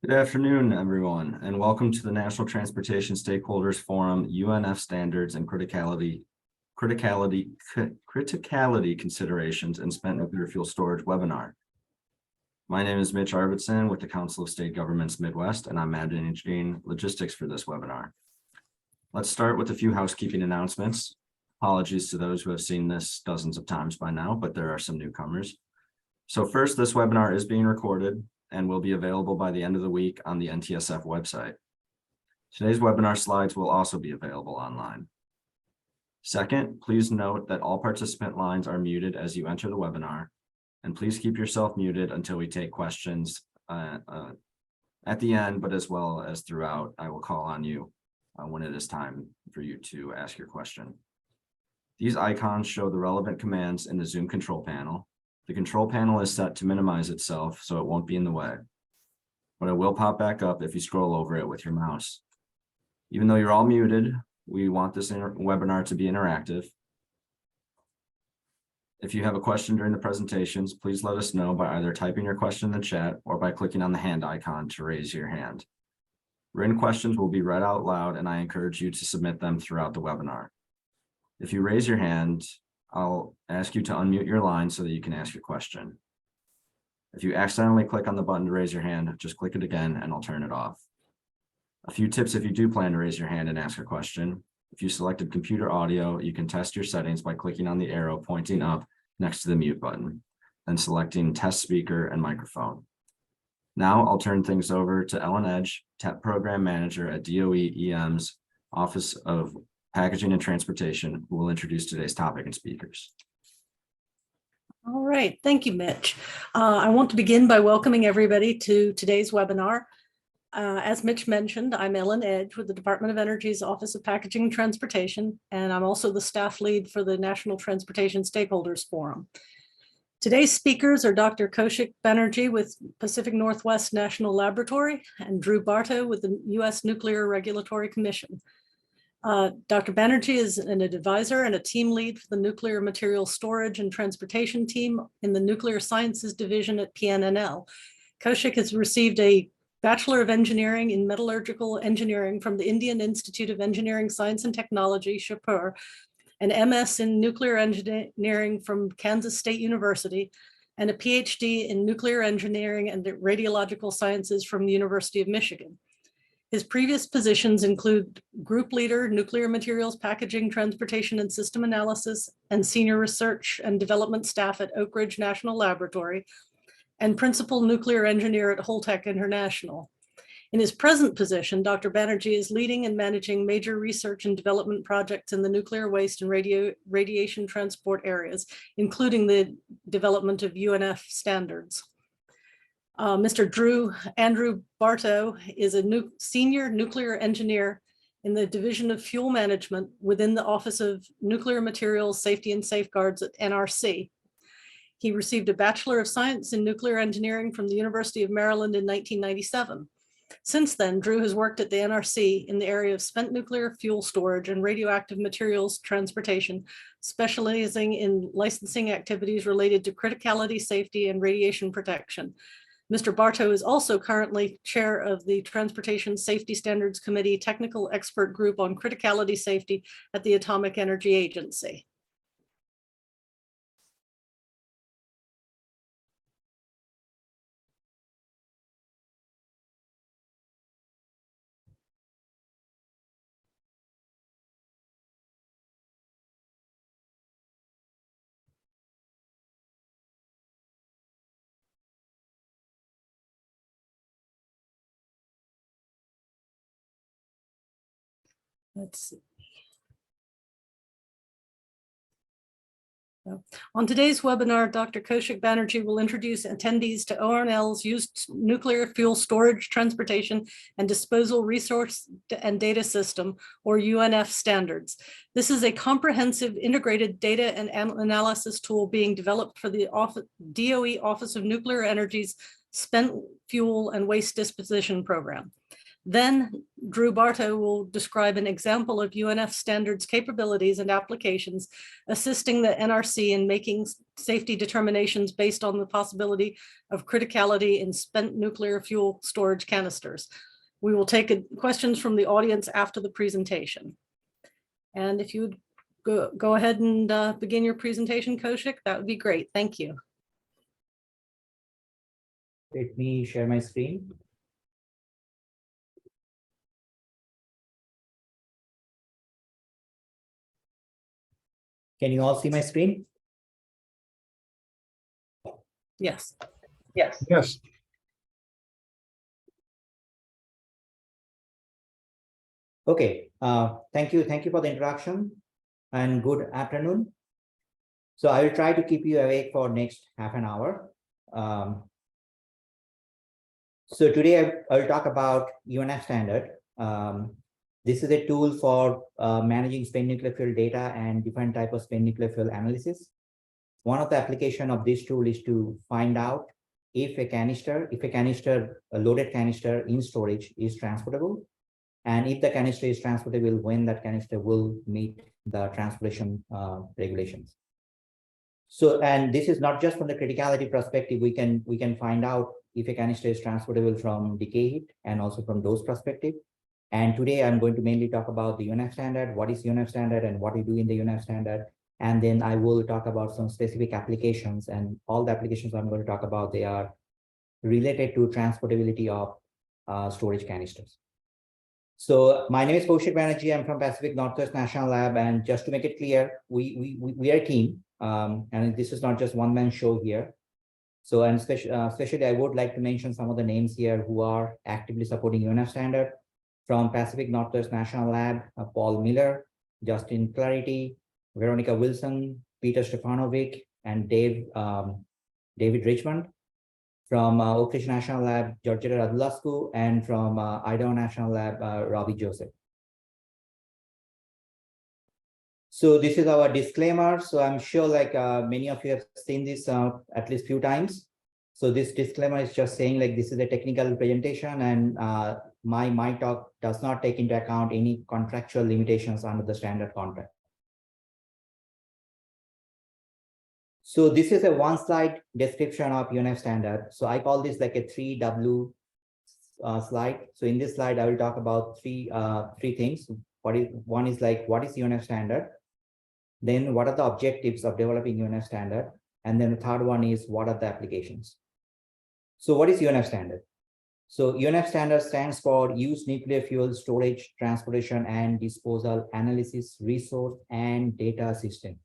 Good afternoon, everyone, and welcome to the National Transportation Stakeholders Forum, UNF Standards and Criticality Considerations in Spent Nuclear Fuel Storage webinar. My name is Mitch Arvidsson with the Council of State Governments Midwest, and I'm managing logistics for this webinar. Let's start with a few housekeeping announcements. Apologies to those who have seen this dozens of times by now, but there are some newcomers. So first, this webinar is being recorded and will be available by the end of the week on the NTSF website. Today's webinar slides will also be available online. Second, please note that all participant lines are muted as you enter the webinar, and please keep yourself muted until we take questions at the end, but as well as throughout. I will call on you when it is time for you to ask your question. These icons show the relevant commands in the Zoom control panel. The control panel is set to minimize itself so it won't be in the way, but it will pop back up if you scroll over it with your mouse. Even though you're all muted, we want this webinar to be interactive. If you have a question during the presentations, please let us know by either typing your question in the chat or by clicking on the hand icon to raise your hand. Written questions will be read out loud, and I encourage you to submit them throughout the webinar. If you raise your hand, I'll ask you to unmute your line so that you can ask your question. If you accidentally click on the button to raise your hand, just click it again and I'll turn it off. A few tips if you do plan to raise your hand and ask a question. If you selected computer audio, you can test your settings by clicking on the arrow pointing up next to the mute button, then selecting test speaker and microphone. Now I'll turn things over to Ellen Edge, TEP Program Manager at DOE-EM's Office of Packaging and Transportation, who will introduce today's topic and speakers. All right, thank you, Mitch. I want to begin by welcoming everybody to today's webinar. As Mitch mentioned, I'm Ellen Edge with the Department of Energy's Office of Packaging and Transportation, and I'm also the staff lead for the National Transportation Stakeholders Forum. Today's speakers are Dr. Kaushik Banerjee with Pacific Northwest National Laboratory and Drew Bartow with the U.S. Nuclear Regulatory Commission. Dr. Banerjee is an advisor and a team lead for the Nuclear Materials Storage and Transportation team in the Nuclear Sciences Division at PNNL. Kaushik has received a Bachelor of Engineering in Metallurgical Engineering from the Indian Institute of Engineering, Science and Technology, Shahpur, an MS in Nuclear Engineering from Kansas State University, and a PhD in Nuclear Engineering and Radiological Sciences from the University of Michigan. His previous positions include Group Leader, Nuclear Materials Packaging, Transportation and System Analysis, and Senior Research and Development Staff at Oak Ridge National Laboratory, and Principal Nuclear Engineer at Holtec International. In his present position, Dr. Banerjee is leading and managing major research and development projects in the nuclear waste and radiation transport areas, including the development of UNF standards. Mr. Andrew Bartow is a senior nuclear engineer in the Division of Fuel Management within the Office of Nuclear Materials Safety and Safeguards at NRC. He received a Bachelor of Science in Nuclear Engineering from the University of Maryland in 1997. Since then, Drew has worked at the NRC in the area of spent nuclear fuel storage and radioactive materials transportation, specializing in licensing activities related to criticality, safety, and radiation protection. Mr. Bartow is also currently chair of the Transportation Safety Standards Committee Technical Expert Group on Criticality Safety at the Atomic Energy Agency. Let's see. On today's webinar, Dr. Kaushik Banerjee will introduce attendees to ORNL's Used Nuclear Fuel Storage, Transportation, and Disposal Resource and Data System, or UNF standards. This is a comprehensive integrated data and analysis tool being developed for the DOE Office of Nuclear Energy's Spent Fuel and Waste Disposition program. Then Drew Bartow will describe an example of UNF standards capabilities and applications, assisting the NRC in making safety determinations based on the possibility of criticality in spent nuclear fuel storage canisters. We will take questions from the audience after the presentation. And if you'd go ahead and begin your presentation, Kaushik, that would be great. Thank you. Let me share my screen. Can you all see my screen? Yes. Yes. Yes. Okay. Thank you. Thank you for the introduction and good afternoon. So I will try to keep you awake for next half an hour. So today I will talk about UNF standard. This is a tool for managing spent nuclear fuel data and different type of spent nuclear fuel analysis. One of the application of this tool is to find out if a loaded canister in storage is transportable, and if the canister is transportable, when that canister will meet the transportation regulations. So, and this is not just from the criticality perspective, we can find out if a canister is transportable from decay heat and also from dose perspective. And today I'm going to mainly talk about the UNF standard, what is UNF standard and what we do in the UNF standard. And then I will talk about some specific applications, and all the applications I'm going to talk about, they are related to transportability of storage canisters. So my name is Kaushik Banerjee. I'm from Pacific Northwest National Lab. And just to make it clear, we are a team. And this is not just one man show here. So, and especially I would like to mention some of the names here who are actively supporting UNF standard. From Pacific Northwest National Lab, Paul Miller, Justin Clarity, Veronica Wilson, Peter Stefanovic, and David Richmond. From Oak Ridge National Lab, Georgetta Radulascu, and from Idaho National Lab, Robbie Joseph. So this is our disclaimer. So I'm sure like many of you have seen this at least few times. So this disclaimer is just saying like this is a technical presentation, and my talk does not take into account any contractual limitations under the standard contract. So this is a one slide description of UNF standard. So I call this like a 3W slide. So in this slide, I will talk about three things. One is like, what is UNF standard? Then what are the objectives of developing UNF standard? And then the third one is, what are the applications? So what is UNF standard? So UNF standard stands for Used Nuclear Fuel Storage, Transportation and Disposal Analysis, Resource and Data Systems.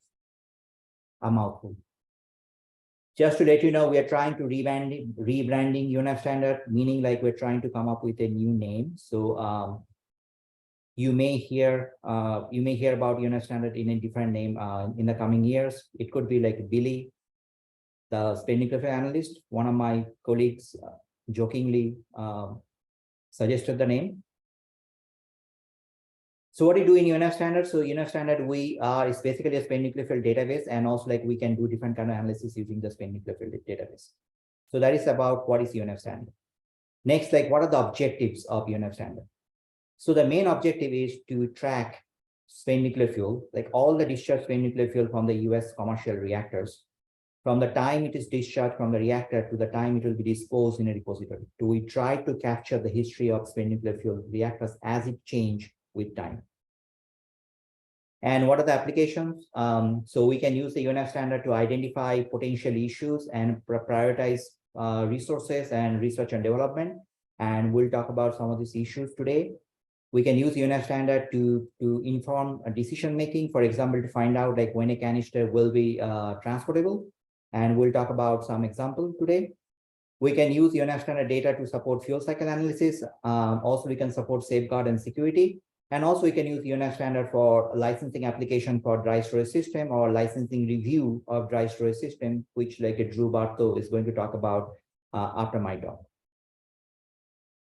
A mouthful. Just to let you know, we are trying to rebranding UNF standard, meaning like we're trying to come up with a new name. So you may hear about UNF standard in a different name in the coming years. It could be like Billy, the spent nuclear fuel analyst. One of my colleagues jokingly suggested the name. So what do you do in UNF standard? So UNF standard, is basically a spent nuclear fuel database, and also like we can do different kind of analysis using the spent nuclear fuel database. So that is about what is UNF standard. Next, like what are the objectives of UNF standard? So the main objective is to track spent nuclear fuel, like all the discharged spent nuclear fuel from the US commercial reactors, from the time it is discharged from the reactor to the time it will be disposed in a repository. Do we try to capture the history of spent nuclear fuel reactors as it change with time? And what are the applications? So we can use the UNF standard to identify potential issues and prioritize resources and research and development. And we'll talk about some of these issues today. We can use UNF standard to inform decision making, for example, to find out like when a canister will be transportable. And we'll talk about some examples today. We can use UNF standard data to support fuel cycle analysis. Also, we can support safeguard and security. And also we can use UNF standard for licensing application for dry storage system or licensing review of dry storage system, which like Drew Bartho is going to talk about after my talk.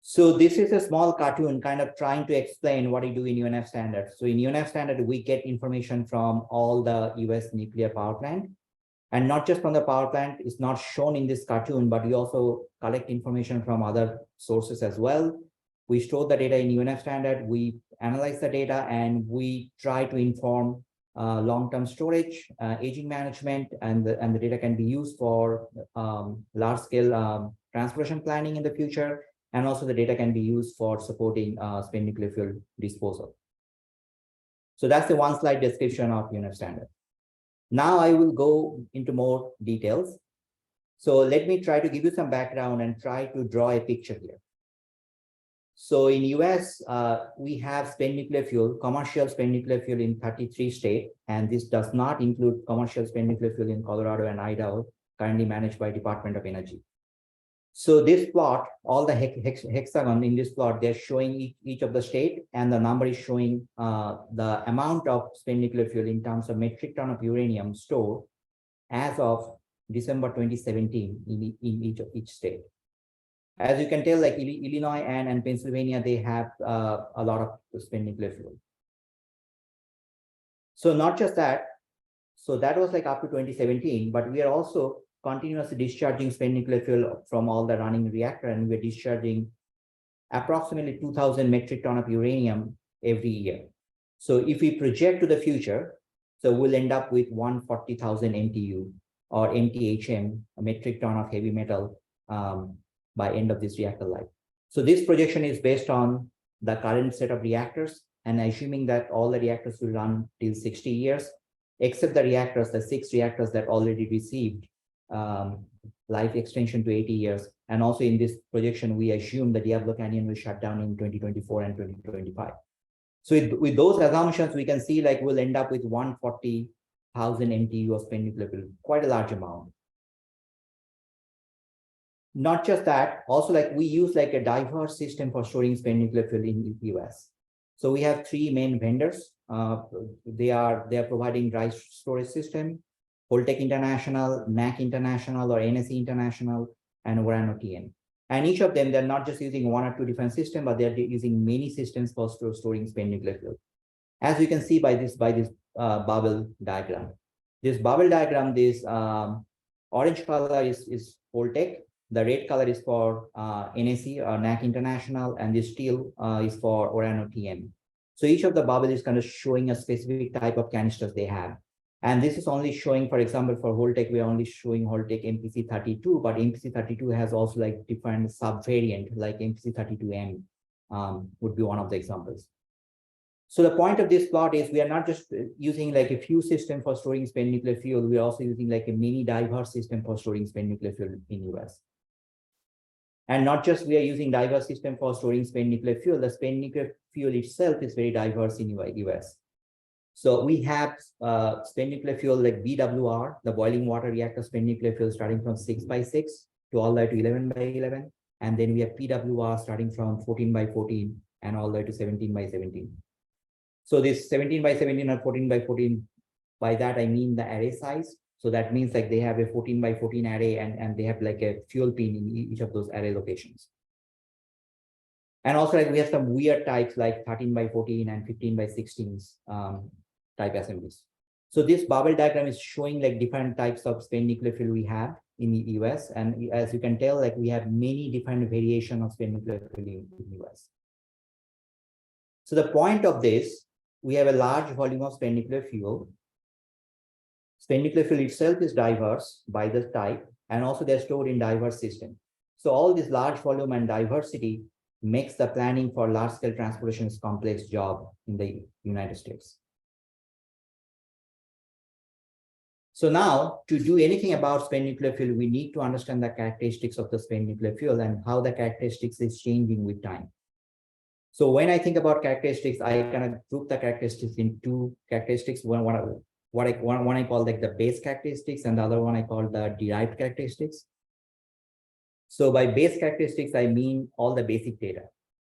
So this is a small cartoon kind of trying to explain what we do in UNF standard. So in UNF standard, we get information from all the US nuclear power plant. And not just from the power plant, it's not shown in this cartoon, but we also collect information from other sources as well. We store the data in UNF standard, we analyze the data, and we try to inform long-term storage, aging management, and the data can be used for large-scale transportation planning in the future. And also the data can be used for supporting spent nuclear fuel disposal. So that's the one slide description of UNF standard. Now I will go into more details. So let me try to give you some background and try to draw a picture here. So in US, we have spent nuclear fuel, commercial spent nuclear fuel in 33 states, and this does not include commercial spent nuclear fuel in Colorado and Idaho, currently managed by Department of Energy. So this plot, all the hexagon in this plot, they're showing each of the state, and the number is showing the amount of spent nuclear fuel in terms of metric ton of uranium stored as of December 2017 in each state. As you can tell, like Illinois and Pennsylvania, they have a lot of spent nuclear fuel. So not just that, so that was like up to 2017, but we are also continuously discharging spent nuclear fuel from all the running reactor, and we're discharging approximately 2,000 metric ton of uranium every year. So if we project to the future, so we'll end up with 140,000 NTU or MTHM, a metric ton of heavy metal, by end of this reactor life. So this projection is based on the current set of reactors and assuming that all the reactors will run till 60 years, except the reactors, the 6 reactors that already received life extension to 80 years. And also in this projection, we assume that Diablo Canyon will shut down in 2024 and 2025. So with those assumptions, we can see like we'll end up with 140,000 NTU of spent nuclear fuel, quite a large amount. Not just that, also like we use like a diverse system for storing spent nuclear fuel in the US. So we have 3 main vendors. They are providing dry storage system, Holtec International, NAC International or NSE International, and ORNL. And each of them, they're not just using 1 or 2 different systems, but they're using many systems for storing spent nuclear fuel. As you can see by this bubble diagram. This bubble diagram, this orange color is Holtec. The red color is for NSE or NAC International, and this teal is for ORNL. So each of the bubble is kind of showing a specific type of canisters they have. And this is only showing, for example, for Holtec, we're only showing Holtec MPC32, but MPC32 has also like different subvariant, like MPC32M would be one of the examples. So the point of this plot is we are not just using like a few systems for storing spent nuclear fuel, we are also using like a mini diverse system for storing spent nuclear fuel in US. And not just we are using diverse system for storing spent nuclear fuel, the spent nuclear fuel itself is very diverse in US. So we have spent nuclear fuel like BWR, the boiling water reactor spent nuclear fuel starting from 6x6 to all the way to 11x11. And then we have PWR starting from 14x14 and all the way to 17x17. So this 17x17 or 14x14, by that I mean the array size. So that means like they have a 14x14 array and they have like a fuel pin in each of those array locations. And also like we have some weird types like 13x14 and 15x16 type assemblies. So this bubble diagram is showing like different types of spent nuclear fuel we have in the US. And as you can tell, like we have many different variations of spent nuclear fuel in the US. So the point of this, we have a large volume of spent nuclear fuel. Spent nuclear fuel itself is diverse by the type, and also they're stored in diverse systems. So all this large volume and diversity makes the planning for large-scale transportation a complex job in the United States. So now, to do anything about spent nuclear fuel, we need to understand the characteristics of the spent nuclear fuel and how the characteristics is changing with time. So when I think about characteristics, I kind of group the characteristics in 2 characteristics. One I call like the base characteristics, and the other one I call the derived characteristics. So by base characteristics, I mean all the basic data,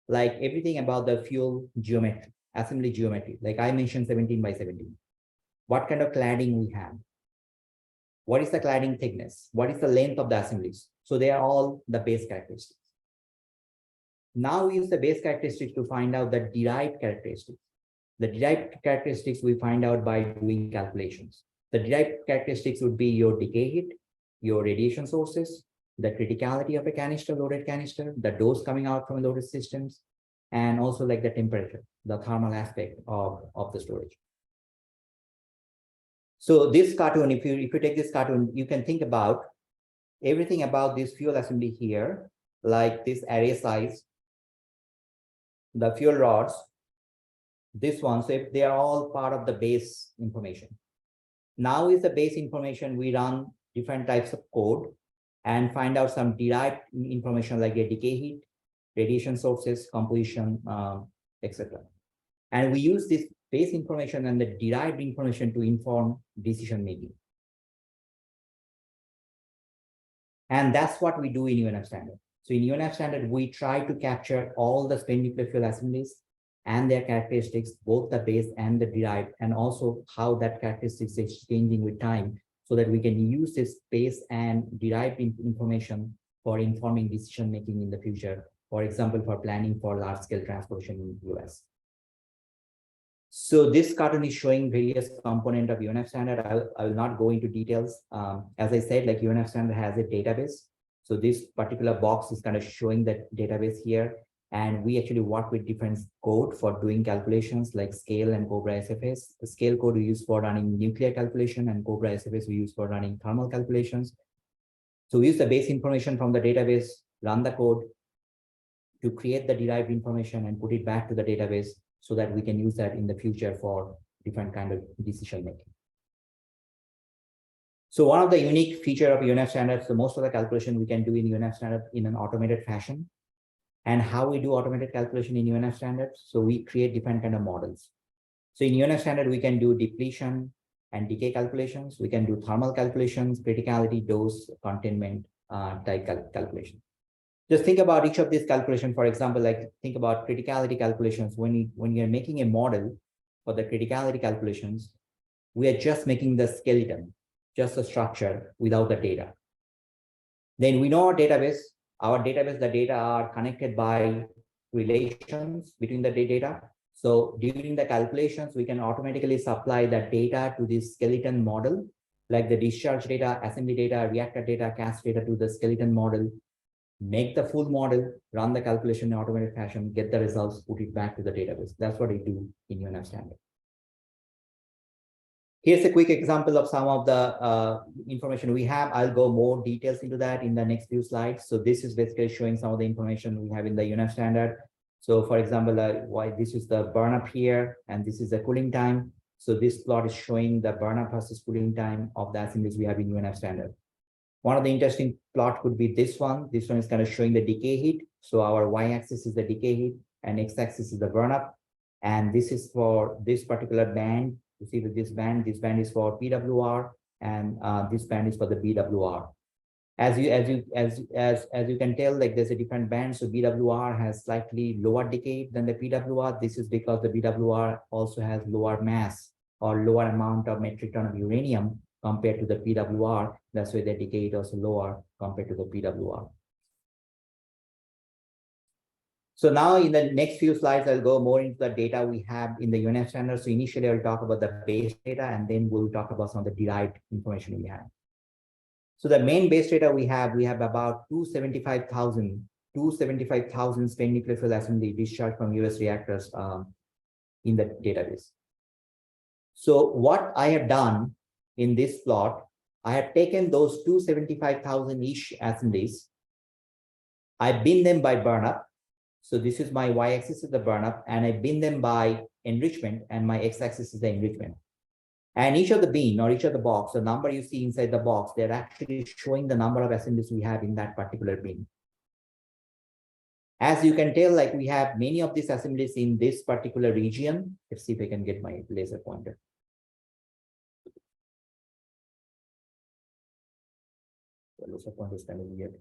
like everything about the fuel geometry, assembly geometry. Like I mentioned 17x17. What kind of cladding we have? What is the cladding thickness? What is the length of the assemblies? So they are all the base characteristics. Now we use the base characteristics to find out the derived characteristics. The derived characteristics we find out by doing calculations. The derived characteristics would be your decay heat, your radiation sources, the criticality of a canister, loaded canister, the dose coming out from loaded systems, and also like the temperature, the thermal aspect of the storage. So this cartoon, if you take this cartoon, you can think about everything about this fuel assembly here, like this array size, the fuel rods, this one. So if they are all part of the base information. Now is the base information, we run different types of code and find out some derived information like the decay heat, radiation sources, composition, etc. And we use this base information and the derived information to inform decision making. And that's what we do in UNF standard. So in UNF standard, we try to capture all the spent nuclear fuel assemblies and their characteristics, both the base and the derived, and also how that characteristics is changing with time, so that we can use this base and derived information for informing decision making in the future. For example, for planning for large scale transportation in the US. So this cartoon is showing various components of UNF standard. I will not go into details. As I said, like UNF standard has a database. So this particular box is kind of showing that database here. And we actually work with different code for doing calculations like scale and Cobra SFS. The scale code we use for running nuclear calculation, and Cobra SFS we use for running thermal calculations. So we use the base information from the database, run the code to create the derived information and put it back to the database, so that we can use that in the future for different kind of decision making. So one of the unique feature of UNF standard, so most of the calculation we can do in UNF standard in an automated fashion. And how we do automated calculation in UNF standard, so we create different kind of models. So in UNF standard, we can do depletion and decay calculations. We can do thermal calculations, criticality, dose, containment type calculation. Just think about each of these calculations. For example, like think about criticality calculations. When you're making a model for the criticality calculations, we are just making the skeleton, just the structure without the data. Then we know our database, the data are connected by relations between the data. So during the calculations, we can automatically supply the data to this skeleton model, like the discharge data, assembly data, reactor data, cast data to the skeleton model, make the full model, run the calculation in automated fashion, get the results, put it back to the database. That's what we do in UNF standard. Here's a quick example of some of the information we have. I'll go more details into that in the next few slides. So this is basically showing some of the information we have in the UNF standard. So for example, why this is the burn up here, and this is the cooling time. So this plot is showing the burn up versus cooling time of the assemblies we have in UNF standard. One of the interesting plot could be this one. This one is kind of showing the decay heat. So our y-axis is the decay heat and x-axis is the burn up. And this is for this particular band. You see with this band is for PWR, and this band is for the BWR. As you can tell, like there's a different band. So BWR has slightly lower decay than the PWR. This is because the BWR also has lower mass or lower amount of metric ton of uranium compared to the PWR. That's why the decay is also lower compared to the PWR. So now in the next few slides, I'll go more into the data we have in the UNF standard. So initially I'll talk about the base data, and then we'll talk about some of the derived information we have. So the main base data we have about 275,000 spent nuclear fuel assembly discharged from US reactors in the database. So what I have done in this plot, I have taken those 275,000-ish assemblies. I bin them by burn up. So this is my y-axis is the burn up, and I bin them by enrichment, and my x-axis is the enrichment. And each of the bin or each of the box, the number you see inside the box, they're actually showing the number of assemblies we have in that particular bin. As you can tell, like we have many of these assemblies in this particular region. Let's see if I can get my laser pointer. The laser pointer is kind of weird.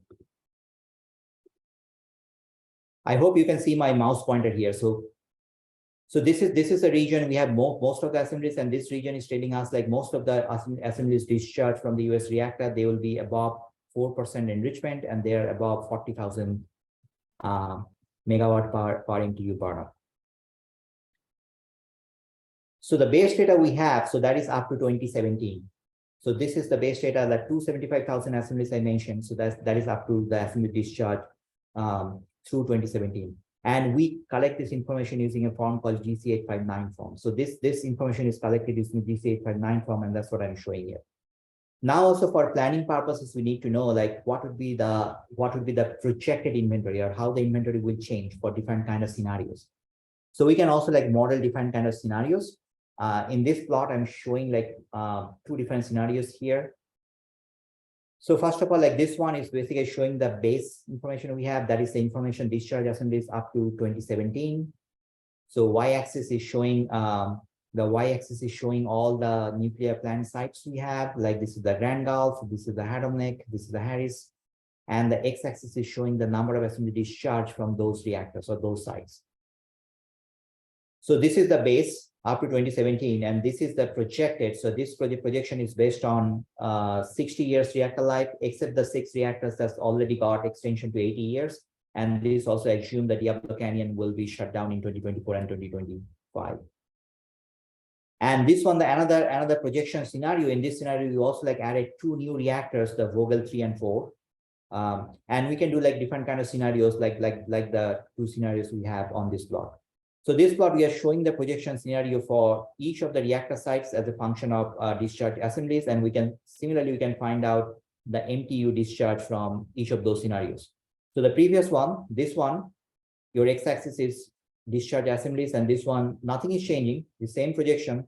I hope you can see my mouse pointer here. So this is a region we have most of the assemblies, and this region is telling us like most of the assemblies discharged from the US reactor, they will be above 4% enrichment, and they are above 40,000 megawatt per MTU burn up. So the base data we have, so that is up to 2017. So this is the base data, that 275,000 assemblies I mentioned. So that is up to the assembly discharge through 2017. And we collect this information using a form called GC859 form. So this information is collected using GC859 form, and that's what I'm showing here. Now, also for planning purposes, we need to know like what would be the projected inventory, or how the inventory will change for different kind of scenarios. So we can also like model different kind of scenarios. In this plot, I'm showing like 2 different scenarios here. So first of all, like this one is basically showing the base information we have, that is the information discharge assemblies up to 2017. So y-axis is showing all the nuclear plant sites we have, like this is the Grand Gulf, this is the Haddam Lake, this is the Harris, and the x-axis is showing the number of assembly discharge from those reactors or those sites. So this is the base up to 2017, and this is the projected. So this projection is based on 60 years reactor life, except the 6 reactors that's already got extension to 80 years. And this also assumes that Diablo Canyon will be shut down in 2024 and 2025. And this one, another projection scenario. In this scenario, we also like added 2 new reactors, the Vogel 3 and 4. And we can do like different kind of scenarios, like the 2 scenarios we have on this plot. So this plot, we are showing the projection scenario for each of the reactor sites as a function of discharge assemblies, and we can find out the MTU discharge from each of those scenarios. So the previous one, this one, your x-axis is discharge assemblies, and this one, nothing is changing, the same projection,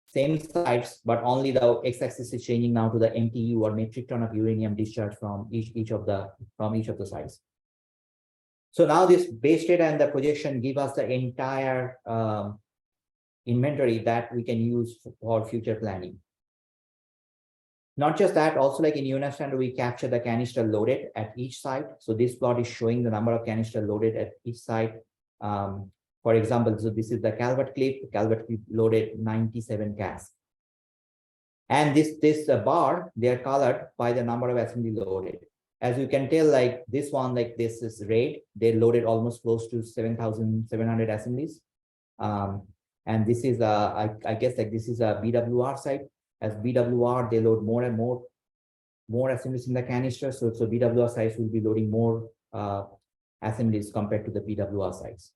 same sites, but only the x-axis is changing now to the MTU, or metric ton of uranium discharge from each of the sites. So now this base data and the projection give us the entire inventory that we can use for future planning. Not just that, also like in UNF standard, we capture the canister loaded at each site. So this plot is showing the number of canister loaded at each site. For example, so this is the Calvert Cliff loaded 97 casks. And this bar, they are colored by the number of assembly loaded. As you can tell, like this one, like this is red, they loaded almost close to 7,700 assemblies. And this is I guess like this is a BWR site. As BWR, they load more and more assemblies in the canister. So BWR sites will be loading more assemblies compared to the PWR sites.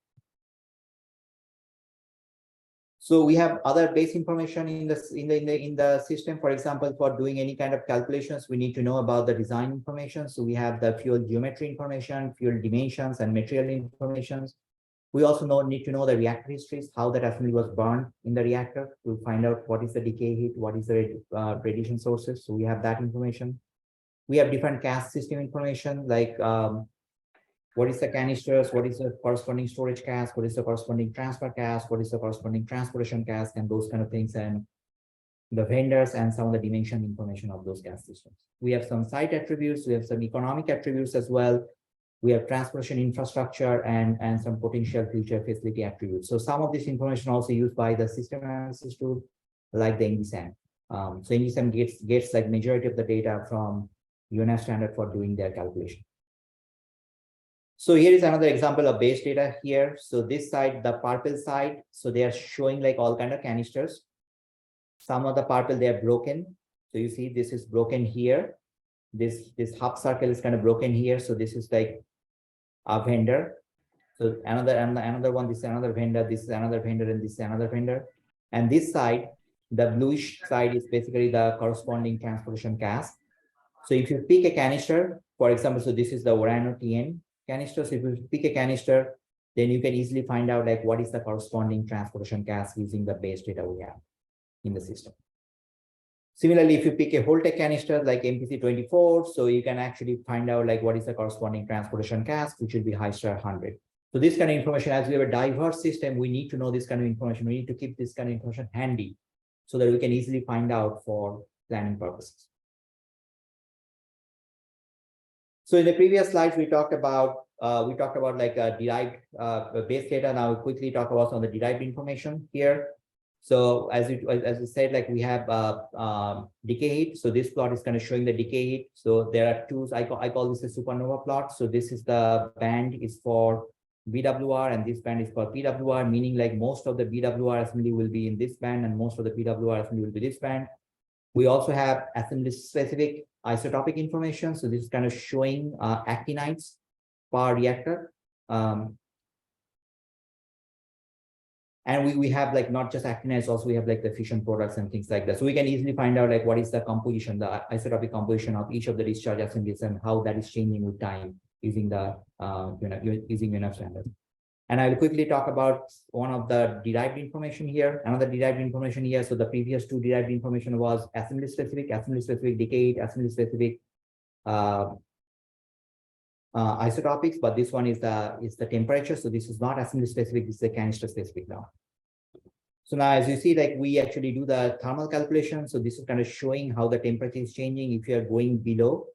So we have other base information in the system. For example, for doing any kind of calculations, we need to know about the design information. So we have the fuel geometry information, fuel dimensions, and material information. We also need to know the reactor histories, how that assembly was burned in the reactor, to find out what is the decay heat, what is the radiation sources. So we have that information. We have different cask system information, like what is the canisters, what is the corresponding storage cask, what is the corresponding transfer cask, what is the corresponding transportation cask, and those kind of things, and the vendors and some of the dimension information of those gas systems. We have some site attributes, we have some economic attributes as well. We have transportation infrastructure and some potential future facility attributes. So some of this information also used by the system analysis tool, like the NTSF. So NTSF gets like majority of the data from UNF standard for doing their calculation. So here is another example of base data here. So this side, the purple side, so they are showing like all kind of canisters. Some of the purple, they are broken. So you see this is broken here. This half circle is kind of broken here. So this is like a vendor. So another one, this is another vendor, this is another vendor, and this is another vendor. And this side, the bluish side is basically the corresponding transportation cask. So if you pick a canister, for example, so this is the ORNL TN canister. So if you pick a canister, then you can easily find out like what is the corresponding transportation cask using the base data we have in the system. Similarly, if you pick a Holtec canister like MPC24, so you can actually find out like what is the corresponding transportation cask, which will be High-Star 100. So this kind of information, as we have a diverse system, we need to know this kind of information. We need to keep this kind of information handy so that we can easily find out for planning purposes. So in the previous slides, we talked about like derived base data. Now we'll quickly talk about some of the derived information here. So as we said, like we have decay heat. So this plot is kind of showing the decay heat. So there are two. I call this a supernova plot. So this is the band is for BWR and this band is for PWR, meaning like most of the BWR assembly will be in this band and most of the PWR assembly will be this band. We also have assembly specific isotopic information. So this is kind of showing actinides per reactor. And we have like not just actinides, also we have like the fission products and things like that. So we can easily find out like what is the composition, the isotopic composition of each of the discharge assemblies and how that is changing with time using the using UNF standard. And I will quickly talk about one of the derived information here, another derived information here. So the previous two derived information was assembly specific decayed, assembly specific isotopics, but this one is the temperature. So this is not assembly specific, this is a canister specific now. So now as you see, like we actually do the thermal calculation. So this is kind of showing how the temperature is changing if you are going below,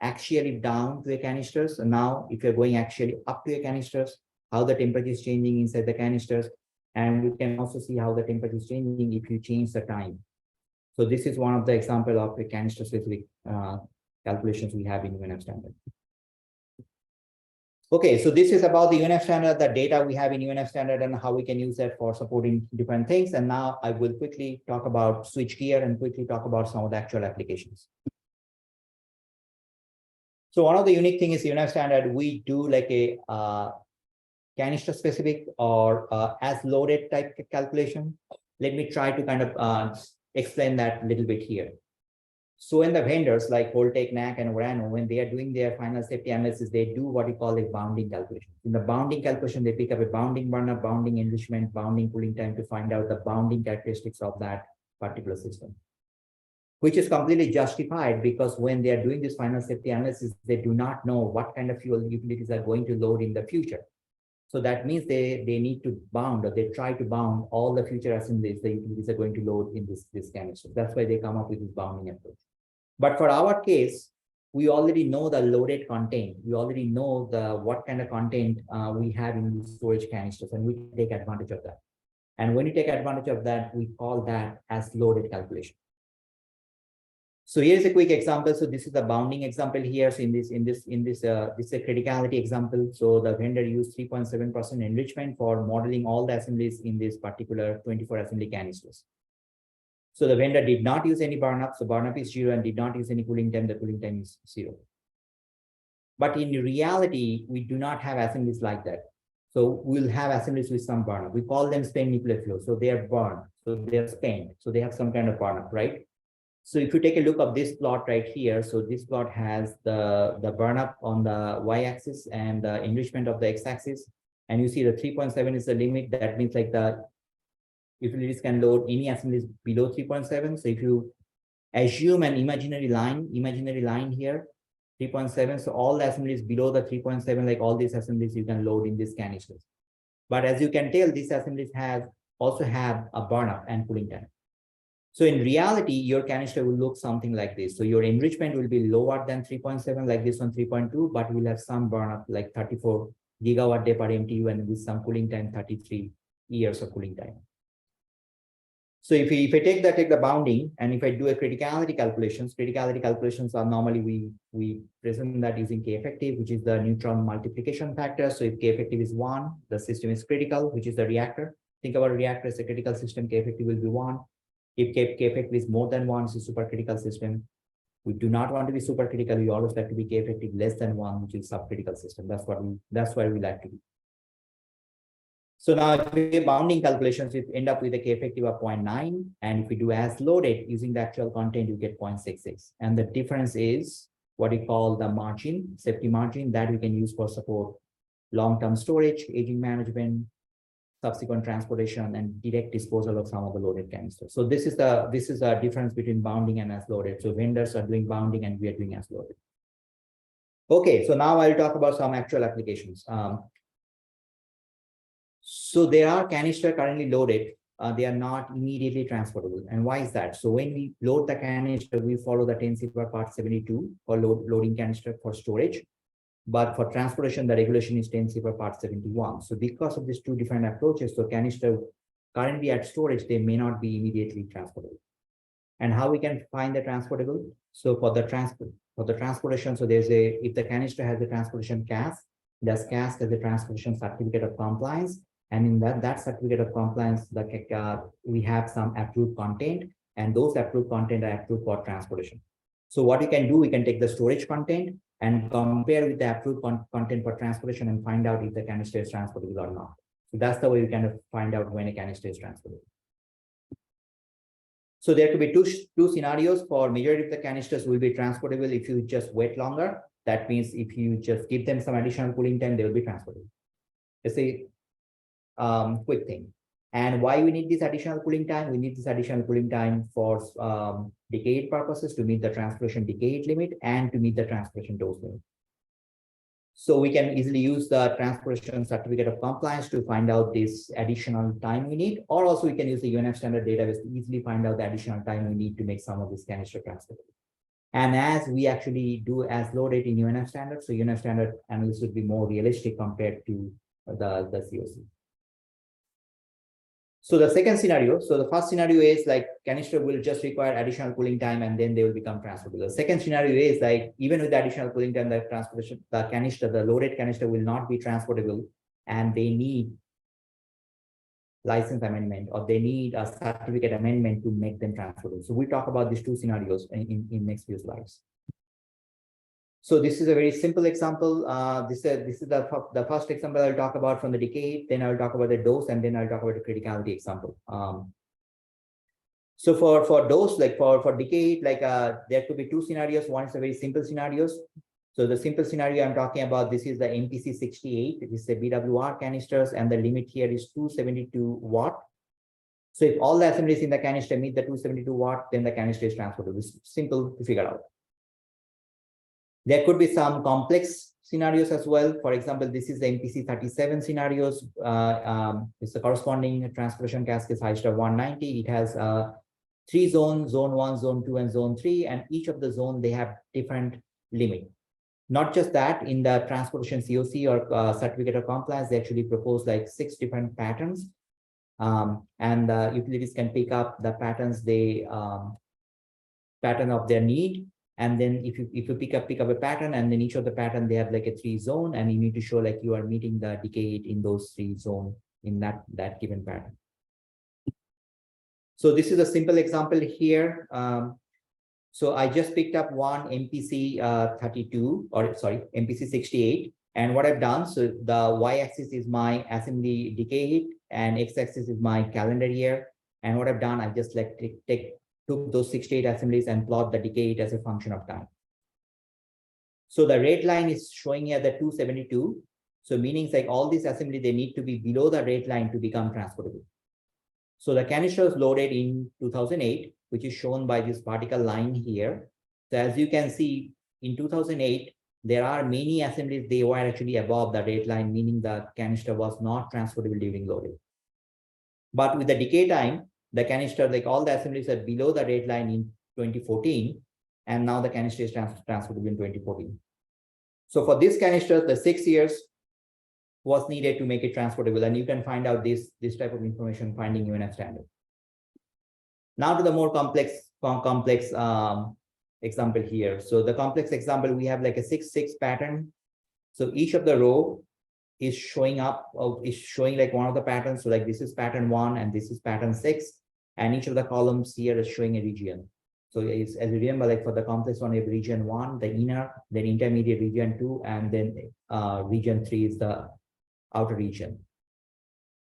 actually down to a canisters. And now if you're going actually up to a canisters, how the temperature is changing inside the canisters. And we can also see how the temperature is changing if you change the time. So this is one of the example of the canister specific calculations we have in UNF standard. Okay, so this is about the UNF standard, the data we have in UNF standard and how we can use that for supporting different things. And now I will quickly talk about switch gear and quickly talk about some of the actual applications. So one of the unique things is UNF standard, we do like a canister specific or as loaded type calculation. Let me try to kind of explain that a little bit here. So when the vendors like Holtec, NAC, and ORNL, when they are doing their final safety analysis, they do what we call a bounding calculation. In the bounding calculation, they pick up a bounding burner, bounding enrichment, bounding cooling time to find out the bounding characteristics of that particular system, which is completely justified because when they are doing this final safety analysis, they do not know what kind of fuel utilities are going to load in the future. So that means they need to bound, or they try to bound all the future assemblies the utilities are going to load in this canister. That's why they come up with this bounding approach. But for our case, we already know the loaded content. We already know what kind of content we have in the storage canisters, and we take advantage of that. And when you take advantage of that, we call that as loaded calculation. So here's a quick example. So this is the bounding example here. So this is a criticality example. So the vendor used 3.7% enrichment for modeling all the assemblies in this particular 24 assembly canisters. So the vendor did not use any burn up. So burn up is 0 and did not use any cooling time. The cooling time is 0. But in reality, we do not have assemblies like that. So we'll have assemblies with some burn up. We call them spent nuclear fuel. So they are burned. So they are spent. So they have some kind of burn up, right? So if you take a look at this plot right here, so this plot has the burn up on the y-axis and the enrichment of the x-axis. And you see the 3.7 is the limit. That means like the utilities can load any assemblies below 3.7. So if you assume an imaginary line here, 3.7. So all the assemblies below the 3.7, like all these assemblies you can load in these canisters. But as you can tell, these assemblies also have a burn up and cooling time. So in reality, your canister will look something like this. So your enrichment will be lower than 3.7, like this one 3.2, but will have some burn up like 34 gigawatt day per MTU, and with some cooling time, 33 years of cooling time. So if I take the bounding, and if I do a criticality calculations are normally we present that using K effective, which is the neutron multiplication factor. So if K effective is 1, the system is critical, which is the reactor. Think about a reactor as a critical system, K effective will be 1. If K effective is more than 1, it's a supercritical system. We do not want to be supercritical. We always like to be K effective less than 1, which is subcritical system. That's why we like to be. So now if we do bounding calculations, we end up with a K effective of 0.9. And if we do as loaded using the actual content, you get 0.66. And the difference is what we call the margin, safety margin, that we can use for support long-term storage, aging management, subsequent transportation, and direct disposal of some of the loaded canisters. So this is the difference between bounding and as loaded. So vendors are doing bounding and we are doing as loaded. Okay, so now I'll talk about some actual applications. So there are canisters currently loaded. They are not immediately transportable. And why is that? So when we load the canister, we follow the 10 CFR part 72 for loading canister for storage. But for transportation, the regulation is 10 CFR part 71. So because of these two different approaches, so canister currently at storage, they may not be immediately transportable. And how we can find the transportable? So for the transportation, so if the canister has the transportation CAS, does CAS has the transportation certificate of compliance, and in that certificate of compliance, we have some approved content, and those approved content are approved for transportation. So what we can do, we can take the storage content and compare with the approved content for transportation and find out if the canister is transportable or not. So that's the way we kind of find out when a canister is transportable. So there could be two scenarios. For majority of the canisters will be transportable if you just wait longer. That means if you just give them some additional cooling time, they will be transportable. It's a quick thing. And why we need this additional cooling time? We need this additional cooling time for decay purposes, to meet the transpiration decay limit and to meet the transpiration dose limit. So we can easily use the transpiration certificate of compliance to find out this additional time we need, or also we can use the UNF standard database to easily find out the additional time we need to make some of this canister transportable. And as we actually do as loaded in UNF standard, so UNF standard analysis would be more realistic compared to the COC. So the second scenario, so the first scenario is like canister will just require additional cooling time and then they will become transportable. The second scenario is like even with the additional cooling time, the transportation, the canister, the loaded canister will not be transportable and they need license amendment or they need a certificate amendment to make them transportable. So we talk about these two scenarios in next few slides. So this is a very simple example. This is the first example I'll talk about from the decay, then I'll talk about the dose, and then I'll talk about the criticality example. So for dose, like for decay, like there could be two scenarios. One is a very simple scenarios. So the simple scenario I'm talking about, this is the MPC 68. This is a BWR canisters, and the limit here is 272 watt. So if all the assemblies in the canister meet the 272 watt, then the canister is transportable. It's simple to figure out. There could be some complex scenarios as well. For example, this is the MPC 37 scenarios. It's the corresponding transportation cask is Hyster 190. It has 3 zones, zone 1, zone 2, and zone 3. And each of the zone, they have different limit. Not just that, in the transportation COC or certificate of compliance, they actually propose like 6 different patterns. And the utilities can pick up the patterns they pattern of their need. And then if you pick up a pattern, and then each of the pattern, they have like a 3 zone, and you need to show like you are meeting the decay in those 3 zone in that given pattern. So this is a simple example here. So I just picked up one MPC 32, or sorry, MPC 68. And what I've done, so the y-axis is my assembly decay hit, and x-axis is my calendar year. And what I've done, I've just like took those 68 assemblies and plot the decay as a function of time. So the red line is showing here the 272. So meaning like all these assembly, they need to be below the red line to become transportable. So the canister was loaded in 2008, which is shown by this vertical line here. So as you can see, in 2008, there are many assemblies, they were actually above the red line, meaning the canister was not transportable during loading. But with the decay time, the canister, like all the assemblies are below the red line in 2014, and now the canister is transportable in 2014. So for this canister, the 6 years was needed to make it transportable, and you can find out this type of information finding UNF standard. Now to the more complex example here. So the complex example, we have like a 6-6 pattern. So each of the row is showing up, is showing like one of the patterns. So like this is pattern 1 and this is pattern 6. And each of the columns here is showing a region. So as you remember, like for the complex one, we have region 1, the inner, then intermediate region 2, and then region 3 is the outer region.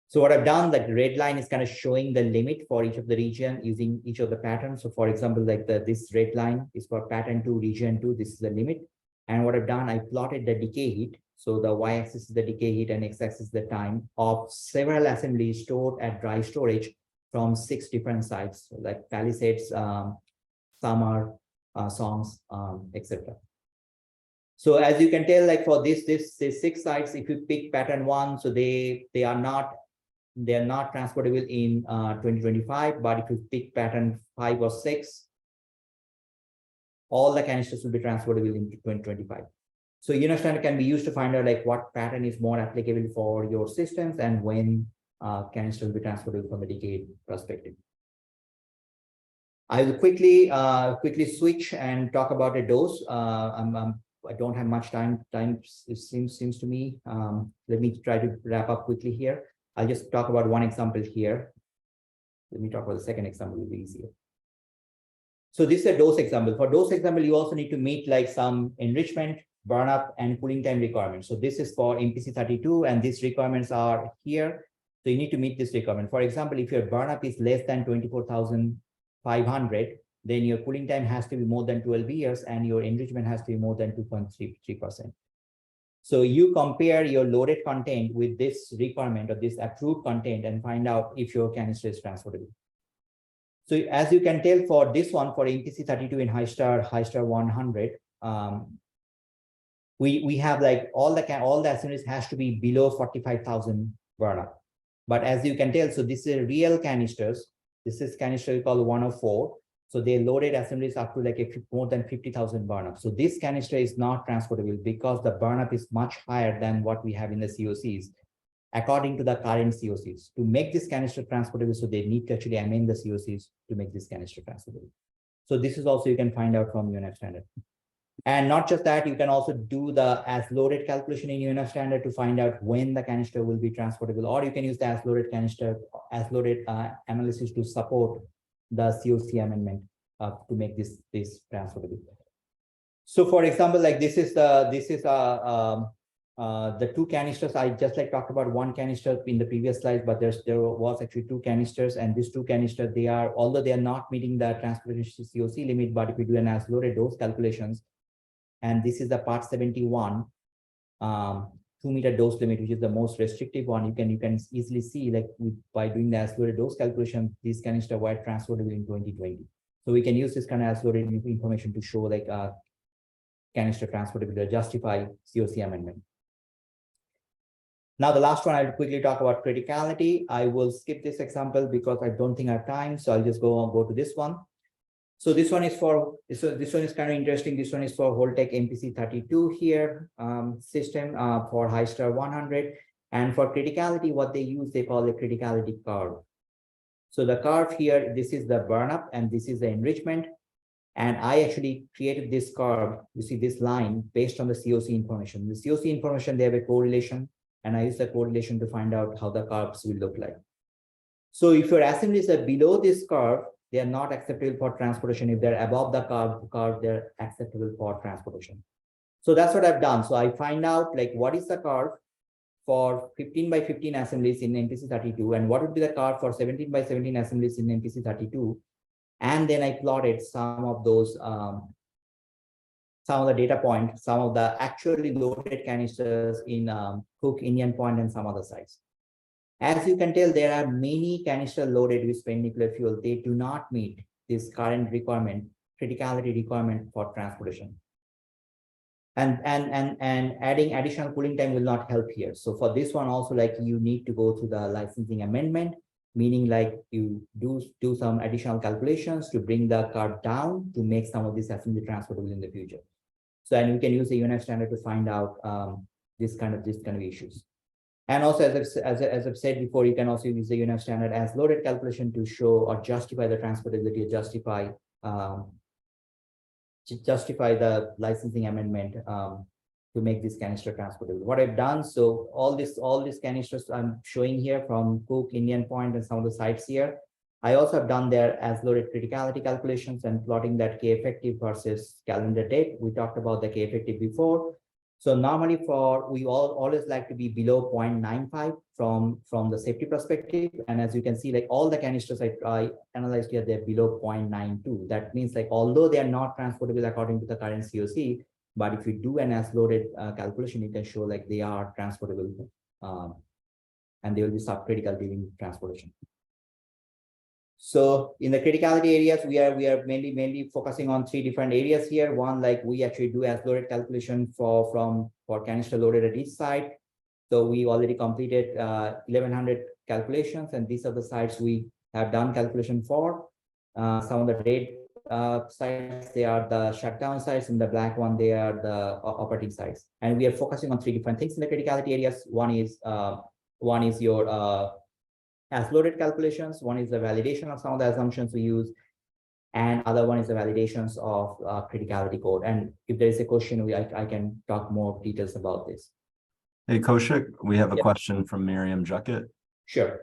So what I've done, that red line is kind of showing the limit for each of the region using each of the patterns. So for example, like this red line is for pattern 2, region 2, this is the limit. And what I've done, I plotted the decay heat. So the y-axis is the decay heat and x-axis is the time of several assemblies stored at dry storage from 6 different sites, so like Palisades, Summer, Songs, etc. So as you can tell, like for this 6 sites, if you pick pattern 1, so they are not transportable in 2025. But if you pick pattern 5 or 6, all the canisters will be transportable in 2025. So UNF standard can be used to find out like what pattern is more applicable for your systems and when canister will be transportable from a decay perspective. I will quickly switch and talk about a dose. I don't have much time. It seems to me. Let me try to wrap up quickly here. I'll just talk about one example here. Let me talk about the second example, will be easier. So this is a dose example. For dose example, you also need to meet like some enrichment burn up and cooling time requirements. So this is for MPC 32, and these requirements are here. So you need to meet this requirement. For example, if your burn up is less than 24,500, then your cooling time has to be more than 12 years and your enrichment has to be more than 2.33%. So you compare your loaded content with this requirement or this approved content and find out if your canister is transportable. So as you can tell for this one, for MPC 32 in high star 100, we have like all the assemblies has to be below 45,000 burn up. But as you can tell, so this is real canisters. This is canister called 104. So they loaded assemblies up to like more than 50,000 burn up. So this canister is not transportable because the burn up is much higher than what we have in the COCs, according to the current COCs. To make this canister transportable, so they need to actually amend the COCs to make this canister transportable. So this is also you can find out from UNF standard. And not just that, you can also do the as loaded calculation in UNF standard to find out when the canister will be transportable, or you can use the as loaded canister, as loaded analysis to support the COC amendment to make this transportable. So for example, like this is the two canisters. I just like talked about one canister in the previous slide, but there was actually two canisters, and these two canisters, they are, although they are not meeting the transportation COC limit, but if we do an as loaded dose calculations, and this is the part 71, 2-meter dose limit, which is the most restrictive one. You can easily see, like by doing the as loaded dose calculation, these canisters were transportable in 2020. So we can use this kind of as loaded information to show like canister transportability to justify COC amendment. Now the last one, I'll quickly talk about criticality. I will skip this example because I don't think I have time, so I'll just go to this one. So this one is for, this one is kind of interesting. This one is for Holtec MPC 32 here system for high star 100. And for criticality, what they use, they call the criticality curve. So the curve here, this is the burn up and this is the enrichment. And I actually created this curve, you see this line based on the COC information. The COC information, they have a correlation, and I use the correlation to find out how the curves will look like. So if your assemblies are below this curve, they are not acceptable for transportation. If they're above the curve, they're acceptable for transportation. So that's what I've done. So I find out like what is the curve for 15 by 15 assemblies in NTC 32, and what would be the curve for 17 by 17 assemblies in NTC 32. And then I plotted some of those, some of the data points, some of the actually loaded canisters in Cook, Indian Point, and some other sites. As you can tell, there are many canisters loaded with spent nuclear fuel. They do not meet this current requirement, criticality requirement for transportation. And adding additional cooling time will not help here. So for this one also, like you need to go through the licensing amendment, meaning like you do some additional calculations to bring the curve down to make some of this assembly transportable in the future. So, and we can use the UNF standard to find out this kind of issues. And also, as I've said before, you can also use the UNF standard as loaded calculation to show or justify the transportability, or justify the licensing amendment to make this canister transportable. What I've done, so all these canisters I'm showing here from Cook, Indian Point, and some of the sites here. I also have done their as loaded criticality calculations and plotting that K effective versus calendar date. We talked about the K effective before. So normally we always like to be below 0.95 from the safety perspective. And as you can see, like all the canisters I analyzed here, they're below 0.92. That means like, although they are not transportable according to the current COC, but if you do an as loaded calculation, you can show like they are transportable and they will be subcritical during transportation. So in the criticality areas, we are mainly focusing on 3 different areas here. One, like we actually do as loaded calculation for canister loaded at each site. So we already completed 1100 calculations, and these are the sites we have done calculation for. Some of the red sites, they are the shutdown sites, and the black one, they are the operating sites. And we are focusing on 3 different things in the criticality areas. One is your as loaded calculations, one is the validation of some of the assumptions we use, and other one is the validations of criticality code. And if there is a question, I can talk more details about this. Hey, Kaushik, we have a question from Miriam Juckett. Sure.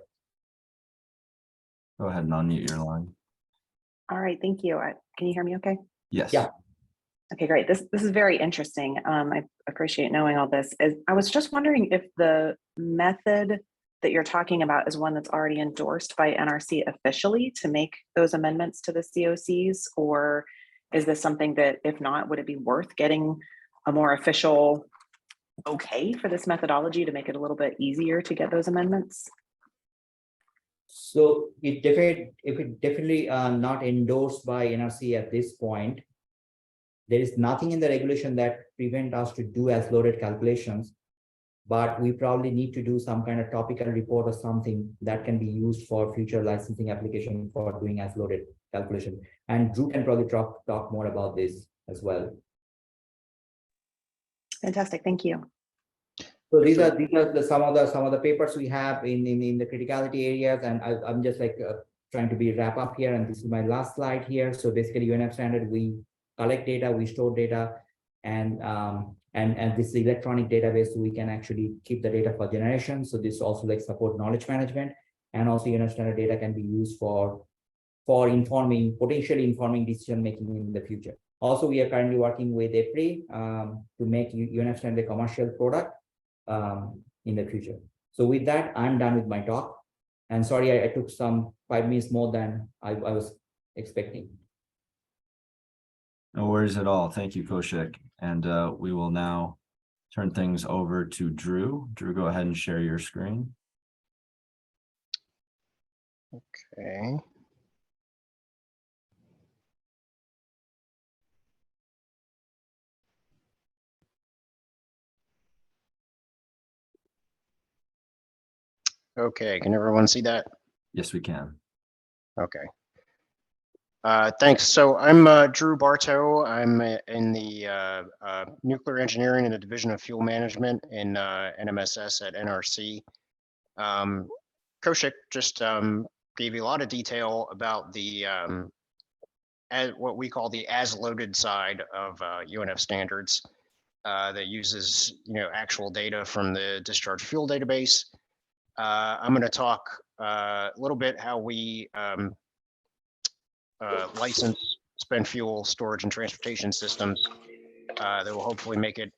Go ahead and unmute your line. All right, thank you. Can you hear me okay? Yes. Yeah. Okay, great. This is very interesting. I appreciate knowing all this. I was just wondering if the method that you're talking about is one that's already endorsed by NRC officially to make those amendments to the COCs, or is this something that, if not, would it be worth getting a more official okay for this methodology to make it a little bit easier to get those amendments? So it definitely not endorsed by NRC at this point. There is nothing in the regulation that prevent us to do as loaded calculations, but we probably need to do some kind of topical report or something that can be used for future licensing application for doing as loaded calculation. And Drew can probably talk more about this as well. Fantastic, thank you. So these are some of the papers we have in the criticality areas, and I'm just like trying to wrap up here, and this is my last slide here. So basically, UNF standard, we collect data, we store data, and this is electronic database, so we can actually keep the data for generations. So this also like support knowledge management, and also UNF standard data can be used for potentially informing decision making in the future. Also, we are currently working with EPRI to make UNF standard a commercial product in the future. So with that, I'm done with my talk. And sorry, I took some 5 minutes more than I was expecting. No worries at all. Thank you, Kaushik. And we will now turn things over to Drew. Drew, go ahead and share your screen. Okay. Okay, can everyone see that? Yes, we can. Okay. Thanks. So I'm Drew Bartow. I'm in the nuclear engineering in the Division of Fuel Management in NMSS at NRC. Kaushik just gave you a lot of detail about the what we call the as loaded side of UNF standards that uses actual data from the discharge fuel database. I'm going to talk a little bit how we license spent fuel storage and transportation systems that will hopefully make it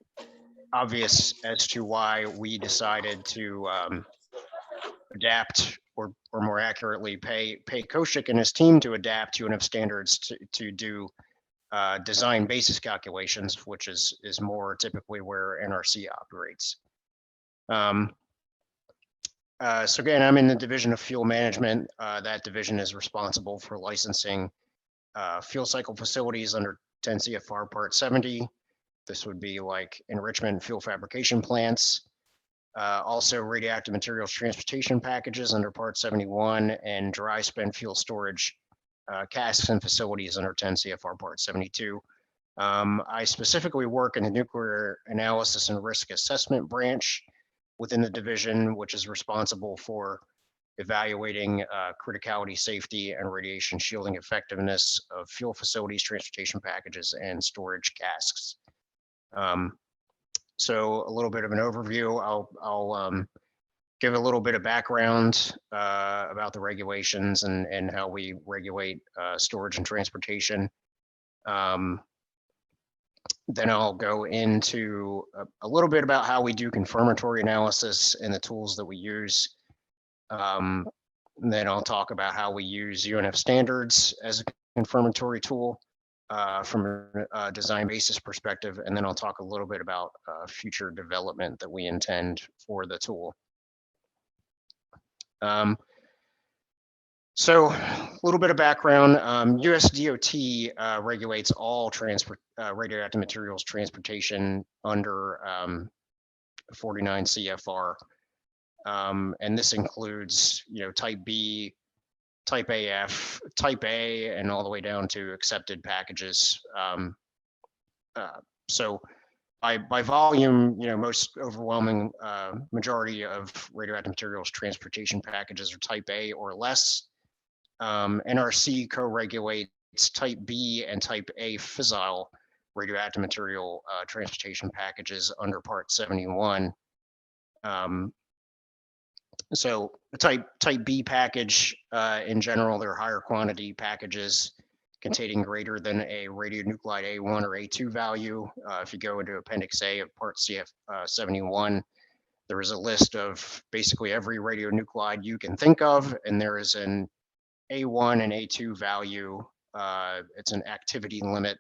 obvious as to why we decided to adapt, or more accurately, pay Kaushik and his team to adapt UNF standards to do design basis calculations, which is more typically where NRC operates. So again, I'm in the Division of Fuel Management. That division is responsible for licensing fuel cycle facilities under 10 CFR Part 70. This would be like enrichment and fuel fabrication plants. Also radioactive materials transportation packages under Part 71, and dry spent fuel storage casks and facilities under 10 CFR Part 72. I specifically work in the nuclear analysis and risk assessment branch within the division, which is responsible for evaluating criticality, safety, and radiation shielding effectiveness of fuel facilities, transportation packages, and storage casks. So a little bit of an overview. I'll give a little bit of background about the regulations and how we regulate storage and transportation. Then I'll go into a little bit about how we do confirmatory analysis and the tools that we use. Then I'll talk about how we use UNF standards as a confirmatory tool from a design basis perspective. And then I'll talk a little bit about future development that we intend for the tool. So a little bit of background, US DOT regulates all radioactive materials transportation under 49 CFR. And this includes, type B, type AF, type A, and all the way down to accepted packages. So by volume, most overwhelming majority of radioactive materials transportation packages are type A or less. NRC co-regulates type B and type A fissile radioactive material transportation packages under Part 71. So the type B package, in general, they're higher quantity packages containing greater than a radionuclide A1 or A2 value. If you go into Appendix A of Part CF 71, there is a list of basically every radionuclide you can think of, and there is an A1 and A2 value. It's an activity limit.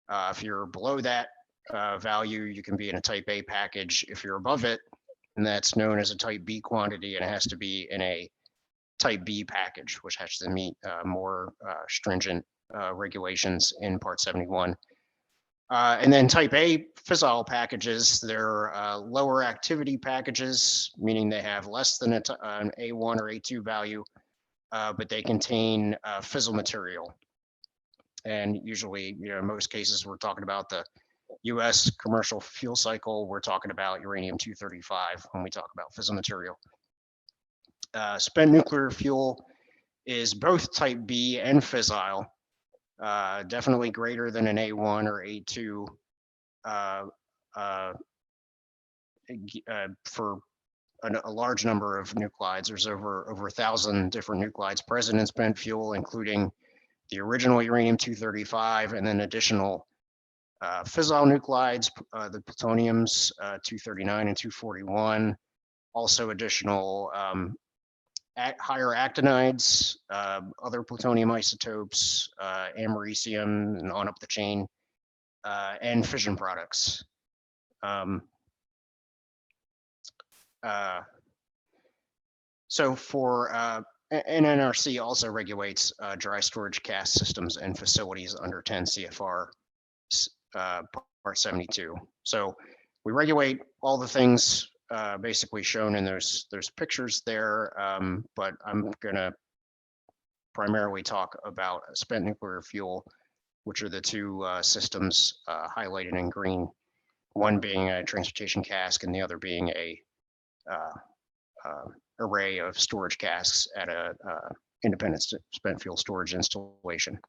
If you're below that value, you can be in a type A package. If you're above it, and that's known as a type B quantity, and it has to be in a type B package, which has to meet more stringent regulations in Part 71. And then type A fissile packages, they're lower activity packages, meaning they have less than an A1 or A2 value, but they contain fissile material. And usually, in most cases, we're talking about the US commercial fuel cycle. We're talking about uranium-235 when we talk about fissile material. Spent nuclear fuel is both type B and fissile, definitely greater than an A1 or A2 for a large number of nuclides. There's over 1,000 different nuclides present in spent fuel, including the original uranium-235 and then additional fissile nuclides, the plutoniums 239 and 241, also additional higher actinides, other plutonium isotopes, americium, and on up the chain, and fission products. So for NRC also regulates dry storage cask systems and facilities under 10 CFR Part 72. So we regulate all the things basically shown in those pictures there, but I'm gonna primarily talk about spent nuclear fuel, which are the two systems highlighted in green, one being a transportation cask and the other being a array of storage casks at a independent spent fuel storage installation.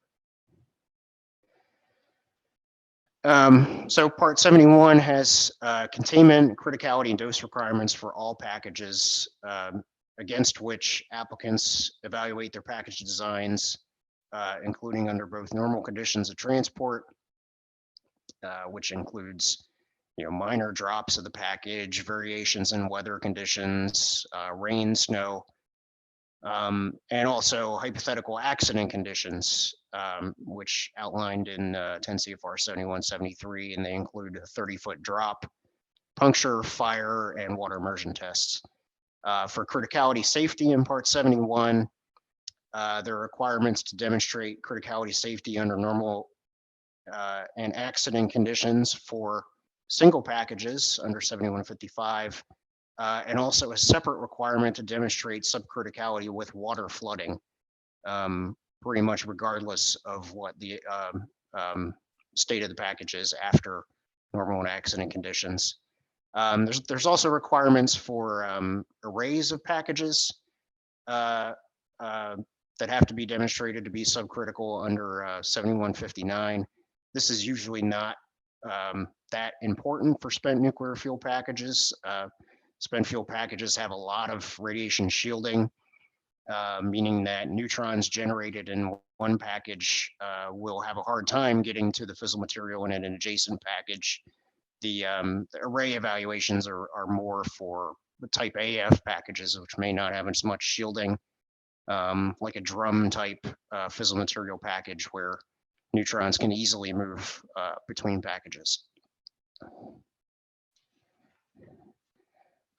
So Part 71 has containment, criticality, and dose requirements for all packages against which applicants evaluate their package designs, including under both normal conditions of transport, which includes minor drops of the package, variations in weather conditions, rain, snow, and also hypothetical accident conditions, which outlined in 10 CFR 7173, and they include a 30-foot drop, puncture, fire, and water immersion tests. For criticality safety in Part 71, there are requirements to demonstrate criticality safety under normal and accident conditions for single packages under 7155, and also a separate requirement to demonstrate subcriticality with water flooding, pretty much regardless of what the state of the package is after normal and accident conditions. There's also requirements for arrays of packages that have to be demonstrated to be subcritical under 7159. This is usually not that important for spent nuclear fuel packages. Spent fuel packages have a lot of radiation shielding, meaning that neutrons generated in one package will have a hard time getting to the fissile material in an adjacent package. The array evaluations are more for the type AF packages, which may not have as much shielding, like a drum type fissile material package where neutrons can easily move between packages.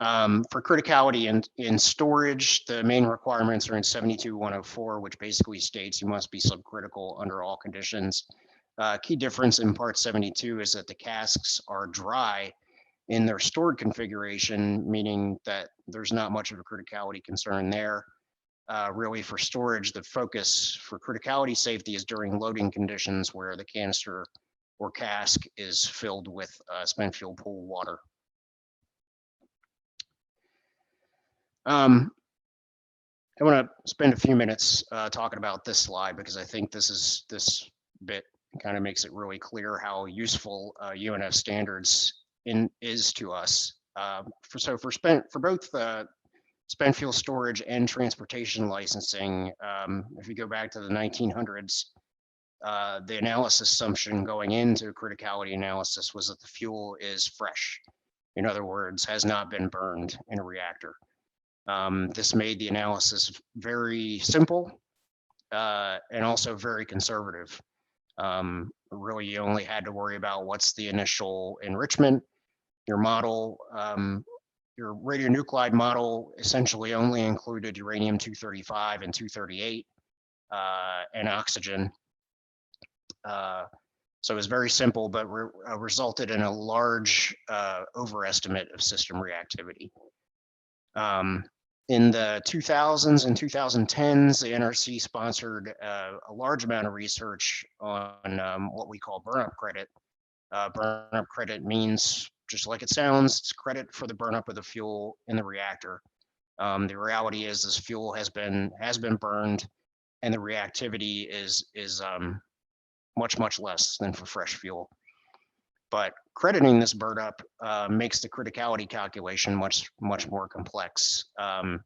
For criticality in storage, the main requirements are in 72104, which basically states you must be subcritical under all conditions. Key difference in Part 72 is that the casks are dry in their stored configuration, meaning that there's not much of a criticality concern there. Really, for storage, the focus for criticality safety is during loading conditions where the canister or cask is filled with spent fuel pool water. I want to spend a few minutes talking about this slide because I think this bit kind of makes it really clear how useful UNF standards is to us. For both spent fuel storage and transportation licensing, if you go back to the 1900s, the analysis assumption going into criticality analysis was that the fuel is fresh. In other words, has not been burned in a reactor. This made the analysis very simple and also very conservative. Really, you only had to worry about what's the initial enrichment. Your model, your radionuclide model essentially only included uranium-235 and 238 and oxygen. So it was very simple, but resulted in a large overestimate of system reactivity. In the 2000s and 2010s, the NRC sponsored a large amount of research on what we call burnup credit. Burnup credit means, just like it sounds, it's credit for the burnup of the fuel in the reactor. The reality is this fuel has been burned, and the reactivity is much less than for fresh fuel. But crediting this burnup makes the criticality calculation much more complex. To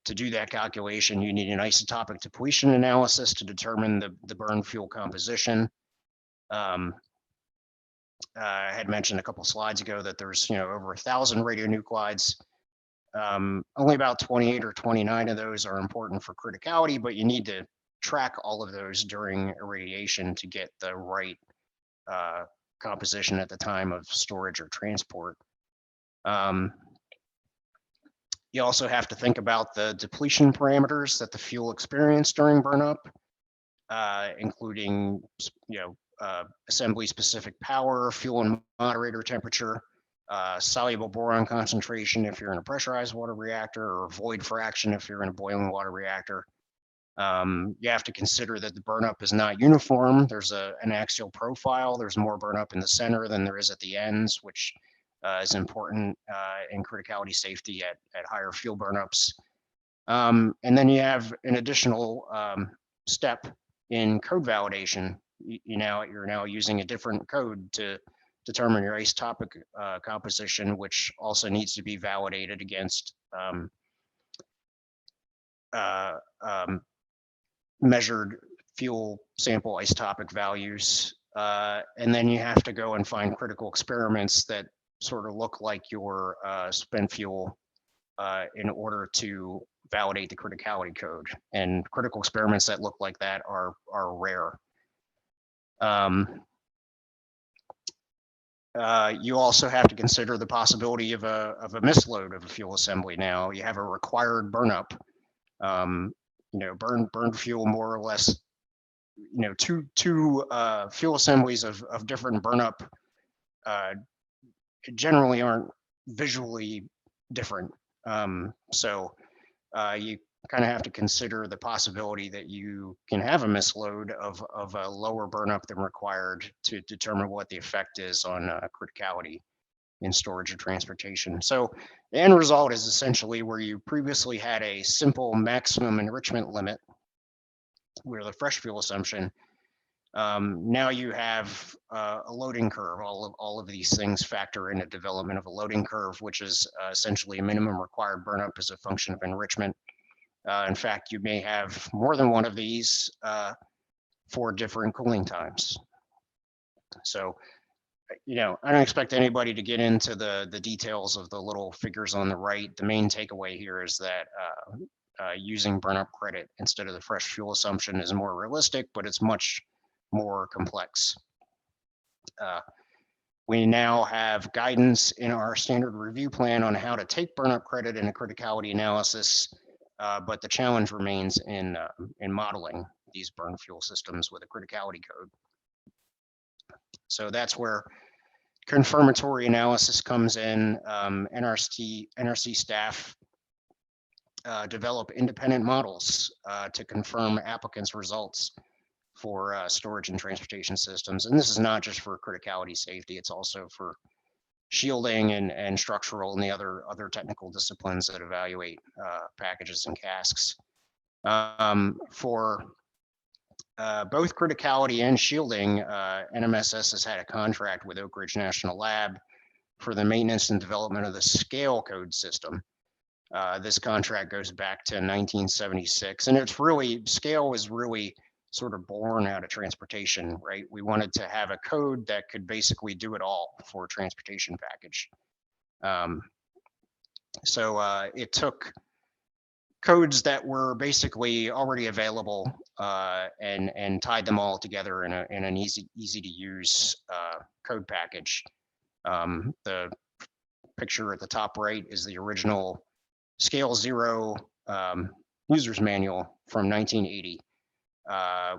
do that calculation, you need an isotopic depletion analysis to determine the burn fuel composition. I had mentioned a couple slides ago that there's over 1,000 radionuclides. Only about 28 or 29 of those are important for criticality, but you need to track all of those during irradiation to get the right composition at the time of storage or transport. You also have to think about the depletion parameters that the fuel experienced during burnup, including assembly specific power, fuel and moderator temperature, soluble boron concentration if you're in a pressurized water reactor, or void fraction if you're in a boiling water reactor. You have to consider that the burnup is not uniform. There's an axial profile. There's more burnup in the center than there is at the ends, which is important in criticality safety at higher fuel burnups. And then you have an additional step in code validation. You're now using a different code to determine your isotopic composition, which also needs to be validated against measured fuel sample isotopic values. And then you have to go and find critical experiments that sort of look like your spent fuel in order to validate the criticality code. And critical experiments that look like that are rare. You also have to consider the possibility of a misload of a fuel assembly. Now you have a required burnup. Burned fuel more or less, two fuel assemblies of different burnup generally aren't visually different. So you kind of have to consider the possibility that you can have a misload of a lower burnup than required to determine what the effect is on criticality in storage or transportation. So the end result is essentially where you previously had a simple maximum enrichment limit, where the fresh fuel assumption, now you have a loading curve. All of these things factor in a development of a loading curve, which is essentially a minimum required burnup as a function of enrichment. In fact, you may have more than one of these for different cooling times. So, I don't expect anybody to get into the details of the little figures on the right. The main takeaway here is that using burnup credit instead of the fresh fuel assumption is more realistic, but it's much more complex. We now have guidance in our standard review plan on how to take burnup credit in a criticality analysis, but the challenge remains in modeling these burn fuel systems with a criticality code. So that's where confirmatory analysis comes in. NRC staff develop independent models to confirm applicants' results for storage and transportation systems. And this is not just for criticality safety, it's also for shielding and structural and the other technical disciplines that evaluate packages and casks. For both criticality and shielding, NMSS has had a contract with Oak Ridge National Lab for the maintenance and development of the scale code system. This contract goes back to 1976, and scale is really sort of born out of transportation, right? We wanted to have a code that could basically do it all for a transportation package. So it took codes that were basically already available and tied them all together in an easy to use code package. The picture at the top right is the original Scale 0 user's manual from 1980.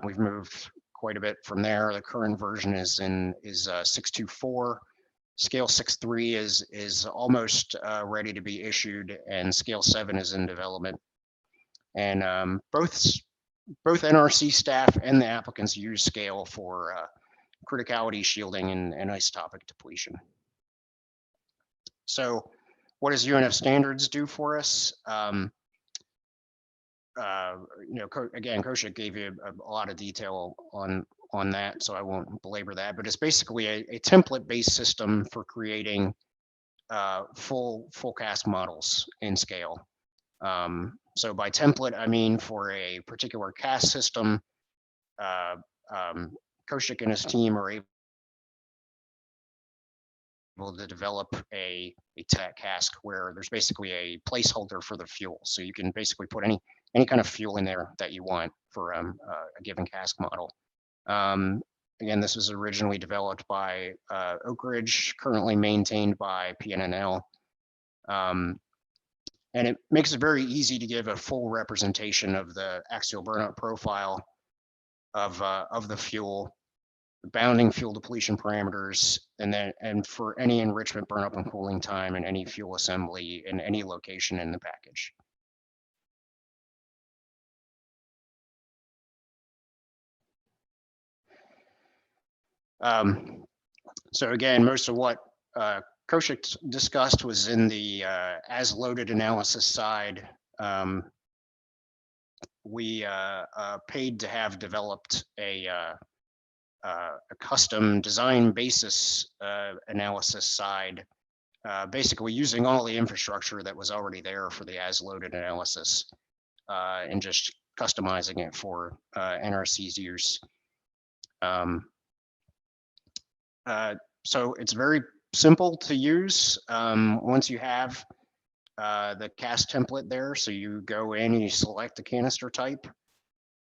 We've moved quite a bit from there. The current version is 624. Scale 6.3 is almost ready to be issued, and Scale 7 is in development. And both NRC staff and the applicants use Scale for criticality shielding and isotopic depletion. So what does UNF standards do for us? Again, Kaushik gave you a lot of detail on that, so I won't belabor that, but it's basically a template-based system for creating full cast models in Scale. So by template, I mean for a particular cast system, Kaushik and his team are able to develop a cask where there's basically a placeholder for the fuel. So you can basically put any kind of fuel in there that you want for a given cask model. Again, this was originally developed by Oak Ridge, currently maintained by PNNL. And it makes it very easy to give a full representation of the axial burnout profile of the fuel, the bounding fuel depletion parameters, and for any enrichment, burnup, and cooling time, and any fuel assembly in any location in the package. So again, most of what Kaushik discussed was in the as loaded analysis side. We paid to have developed a custom design basis analysis side, basically using all the infrastructure that was already there for the as loaded analysis and just customizing it for NRC's use. So it's very simple to use once you have the cast template there. So you go in and you select the canister type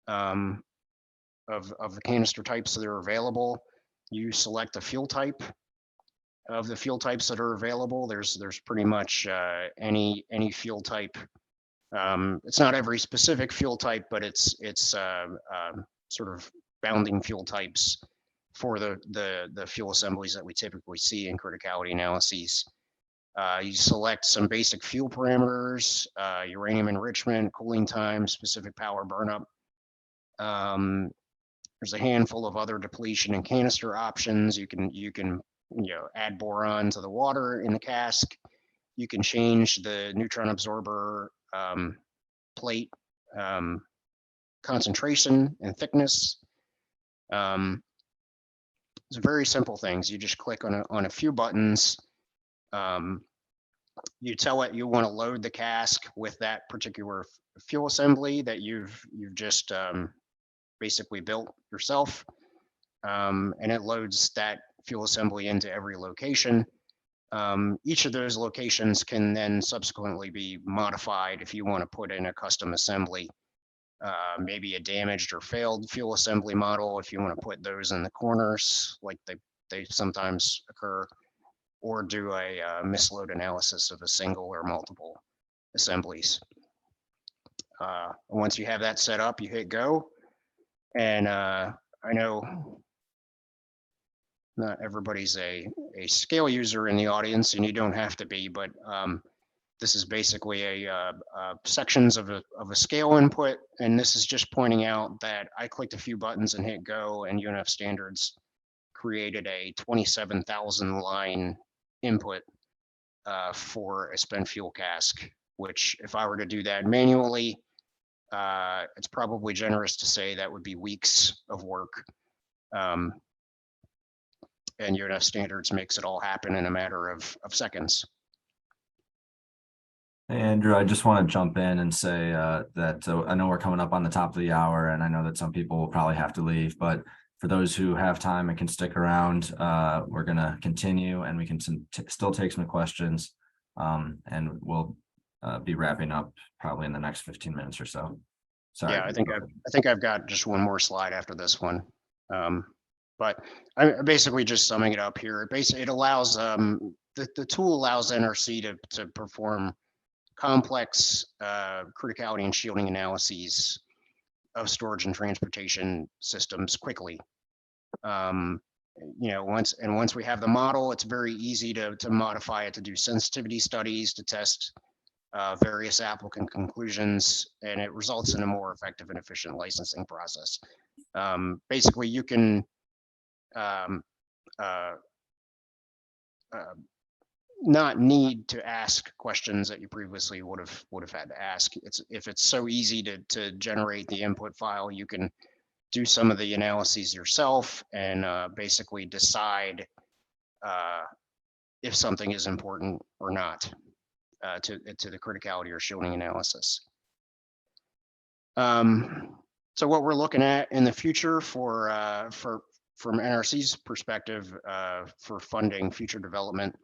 of the canister types that are available. You select the fuel type of the fuel types that are available. There's pretty much any fuel type. It's not every specific fuel type, but it's sort of bounding fuel types for the fuel assemblies that we typically see in criticality analyses. You select some basic fuel parameters, uranium enrichment, cooling time, specific power burnup. There's a handful of other depletion and canister options. You can add boron to the water in the cask. You can change the neutron absorber plate concentration and thickness. It's very simple things. You just click on a few buttons. You tell it you want to load the cask with that particular fuel assembly that you've just basically built yourself, and it loads that fuel assembly into every location. Each of those locations can then subsequently be modified if you want to put in a custom assembly, maybe a damaged or failed fuel assembly model if you want to put those in the corners like they sometimes occur, or do a misload analysis of a single or multiple assemblies. Once you have that set up, you hit go. And I know not everybody's a scale user in the audience, and you don't have to be, but this is basically a sections of a scale input. And this is just pointing out that I clicked a few buttons and hit go, and UNF standards created a 27,000 line input for a spent fuel cask, which if I were to do that manually, it's probably generous to say that would be weeks of work. And UNF standards makes it all happen in a matter of seconds. Hey, Andrew, I just want to jump in and say that I know we're coming up on the top of the hour, and I know that some people will probably have to leave, but for those who have time and can stick around, we're going to continue and we can still take some questions. And we'll be wrapping up probably in the next 15 minutes or so. Sorry. Yeah, I think I've got just one more slide after this one. But I'm basically just summing it up here. It allows the tool allows NRC to perform complex criticality and shielding analyses of storage and transportation systems quickly. You know, once we have the model, it's very easy to modify it, to do sensitivity studies, to test various applicant conclusions, and it results in a more effective and efficient licensing process. Basically, you can not need to ask questions that you previously would have had to ask. If it's so easy to generate the input file, you can do some of the analyses yourself and basically decide if something is important or not to the criticality or shielding analysis. So what we're looking at in the future from NRC's perspective for funding future development,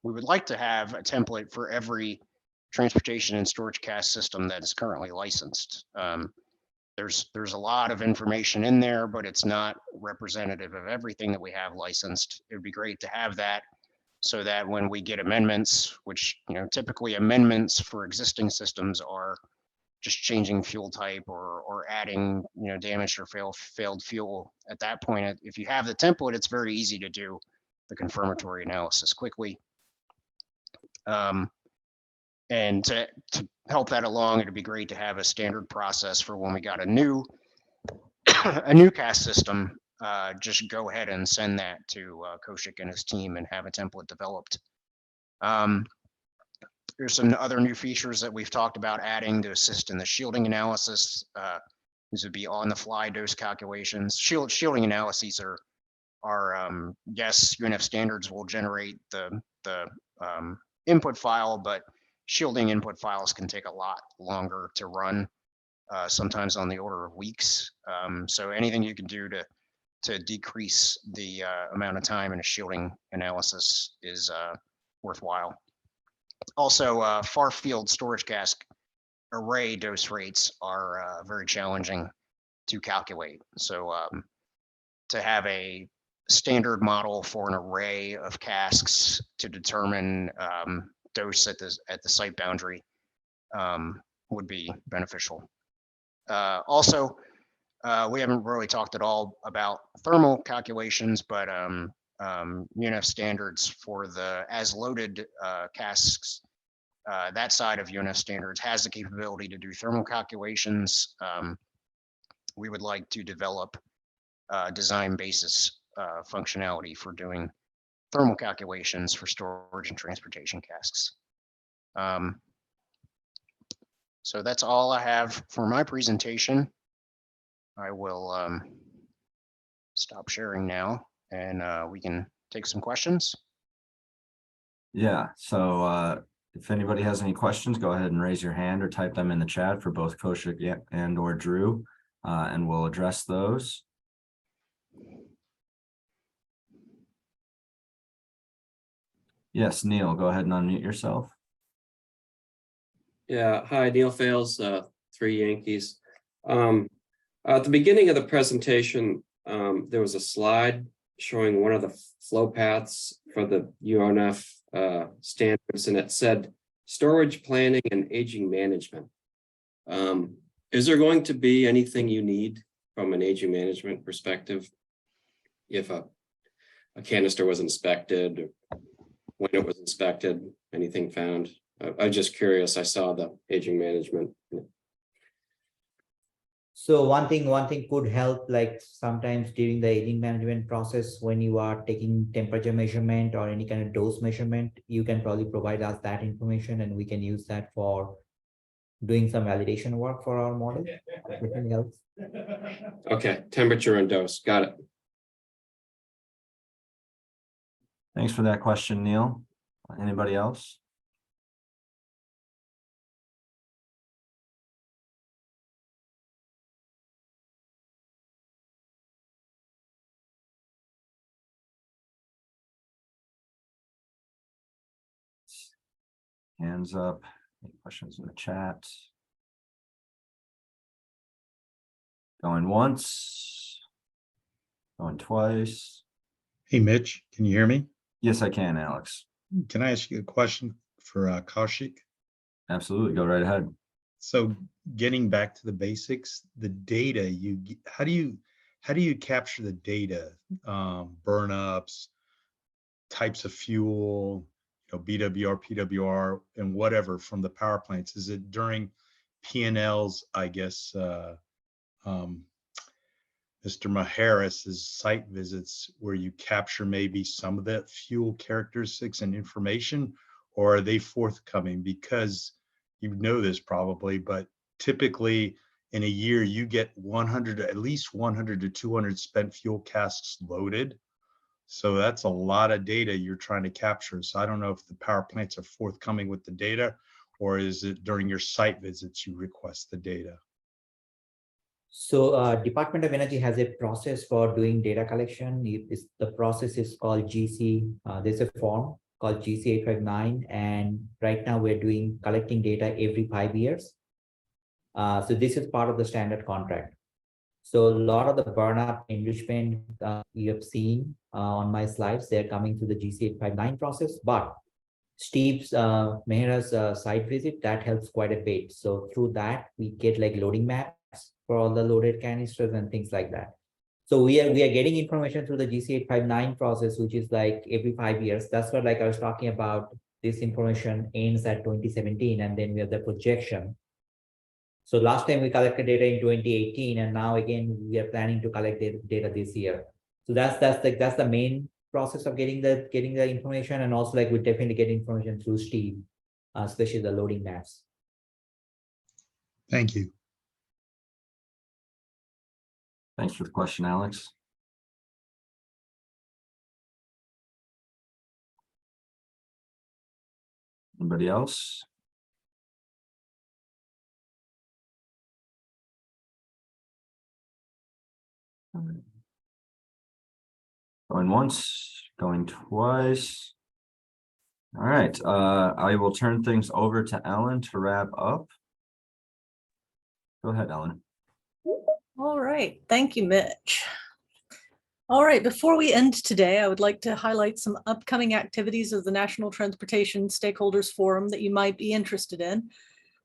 we would like to have a template for every transportation and storage CAS system that is currently licensed. There's a lot of information in there, but it's not representative of everything that we have licensed. It would be great to have that so that when we get amendments, which, you know, typically amendments for existing systems are just changing fuel type or adding, you know, damaged or failed fuel. At that point, if you have the template, it's very easy to do the confirmatory analysis quickly. And to help that along, it'd be great to have a standard process for when we got a new CAS system. Just go ahead and send that to Koshik and his team and have a template developed. There's some other new features that we've talked about adding to assist in the shielding analysis. These would be on-the-fly dose calculations. Shielding analyses are yes, UNF standards will generate the input file, but shielding input files can take a lot longer to run, sometimes on the order of weeks. So anything you can do to decrease the amount of time in a shielding analysis is worthwhile. Also, far field storage cask array dose rates are very challenging to calculate. So to have a standard model for an array of casks to determine dose at the site boundary would be beneficial. Also, we haven't really talked at all about thermal calculations, but UNF standards for the as loaded casks, that side of UNF standards has the capability to do thermal calculations. We would like to develop design basis functionality for doing thermal calculations for storage and transportation casks. So that's all I have for my presentation. I will stop sharing now and we can take some questions. Yeah, so if anybody has any questions, go ahead and raise your hand or type them in the chat for both Koshik and or Drew, and we'll address those. Yes, Neil, go ahead and unmute yourself. Yeah, hi, Neil Fales, 3 Yankees. At the beginning of the presentation, there was a slide showing one of the flow paths for the UNF standards, and it said storage planning and aging management. Is there going to be anything you need from an aging management perspective if a canister was inspected, or when it was inspected, anything found? I'm just curious. I saw the aging management. So one thing could help, like sometimes during the aging management process, when you are taking temperature measurement or any kind of dose measurement, you can probably provide us that information and we can use that for doing some validation work for our model. Anything else? Okay, temperature and dose. Got it. Thanks for that question, Neil. Anybody else? hands up. Any questions in the chat? Going once. Going twice. Hey, Mitch, can you hear me? Yes, I can, Alex. Can I ask you a question for Kaushik? Absolutely. Go right ahead. So getting back to the basics, the data how do you capture the data? Burn ups, types of fuel, BWR, PWR, and whatever from the power plants? Is it during P&Ls, I guess, Mr. Maharis's site visits where you capture maybe some of the fuel characteristics and information, or are they forthcoming? Because you know this probably, but typically in a year you get 100, at least 100 to 200 spent fuel casks loaded. So that's a lot of data you're trying to capture. So I don't know if the power plants are forthcoming with the data, or is it during your site visits you request the data? So Department of Energy has a process for doing data collection. The process is called GC. There's a form called GC 859, and right now we're collecting data every 5 years. So this is part of the standard contract. So a lot of the burn up enrichment you have seen on my slides, they're coming through the GC 859 process, but Steve's Mehra's site visit, that helps quite a bit. So through that, we get like loading maps for all the loaded canisters and things like that. So we are getting information through the GC 859 process, which is like every 5 years. That's what, like I was talking about, this information ends at 2017, and then we have the projection. So last time we collected data in 2018, and now again we are planning to collect data this year. So that's the main process of getting the information, and also like we definitely get information through Steve, especially the loading maps. Thank you. Thanks for the question, Alex. Anybody else? Going once, going twice. All right, I will turn things over to Ellen to wrap up. Go ahead, Ellen. All right, thank you, Mitch. All right, before we end today, I would like to highlight some upcoming activities of the National Transportation Stakeholders Forum that you might be interested in.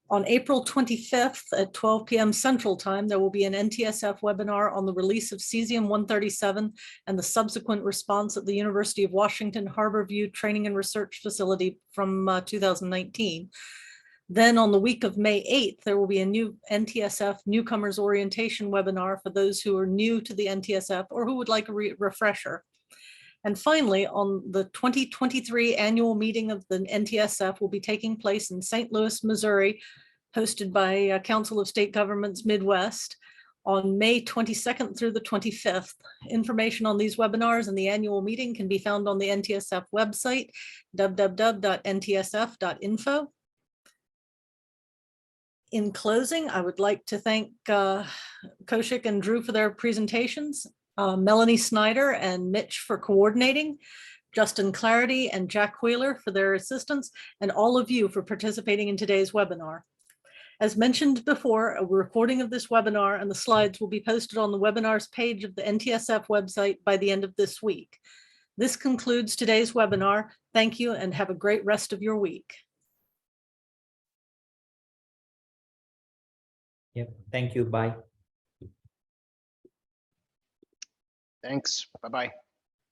On April 25th at 12 p.m. Central Time, there will be an NTSF webinar on the release of cesium-137 and the subsequent response at the University of Washington Harborview Training and Research Facility from 2019. Then on the week of May 8th, there will be a new NTSF Newcomers Orientation webinar for those who are new to the NTSF or who would like a refresher. And finally, on the 2023 annual meeting of the NTSF will be taking place in St. Louis, Missouri, hosted by Council of State Governments Midwest on May 22nd through the 25th. Information on these webinars and the annual meeting can be found on the NTSF website, www.ntsf.info. In closing, I would like to thank Kaushik and Drew for their presentations, Melanie Snyder and Mitch for coordinating, Justin Clarity and Jack Wheeler for their assistance, and all of you for participating in today's webinar. As mentioned before, a recording of this webinar and the slides will be posted on the webinars page of the NTSF website by the end of this week. This concludes today's webinar. Thank you and have a great rest of your week. Yep, thank you, bye. Thanks. Bye-bye.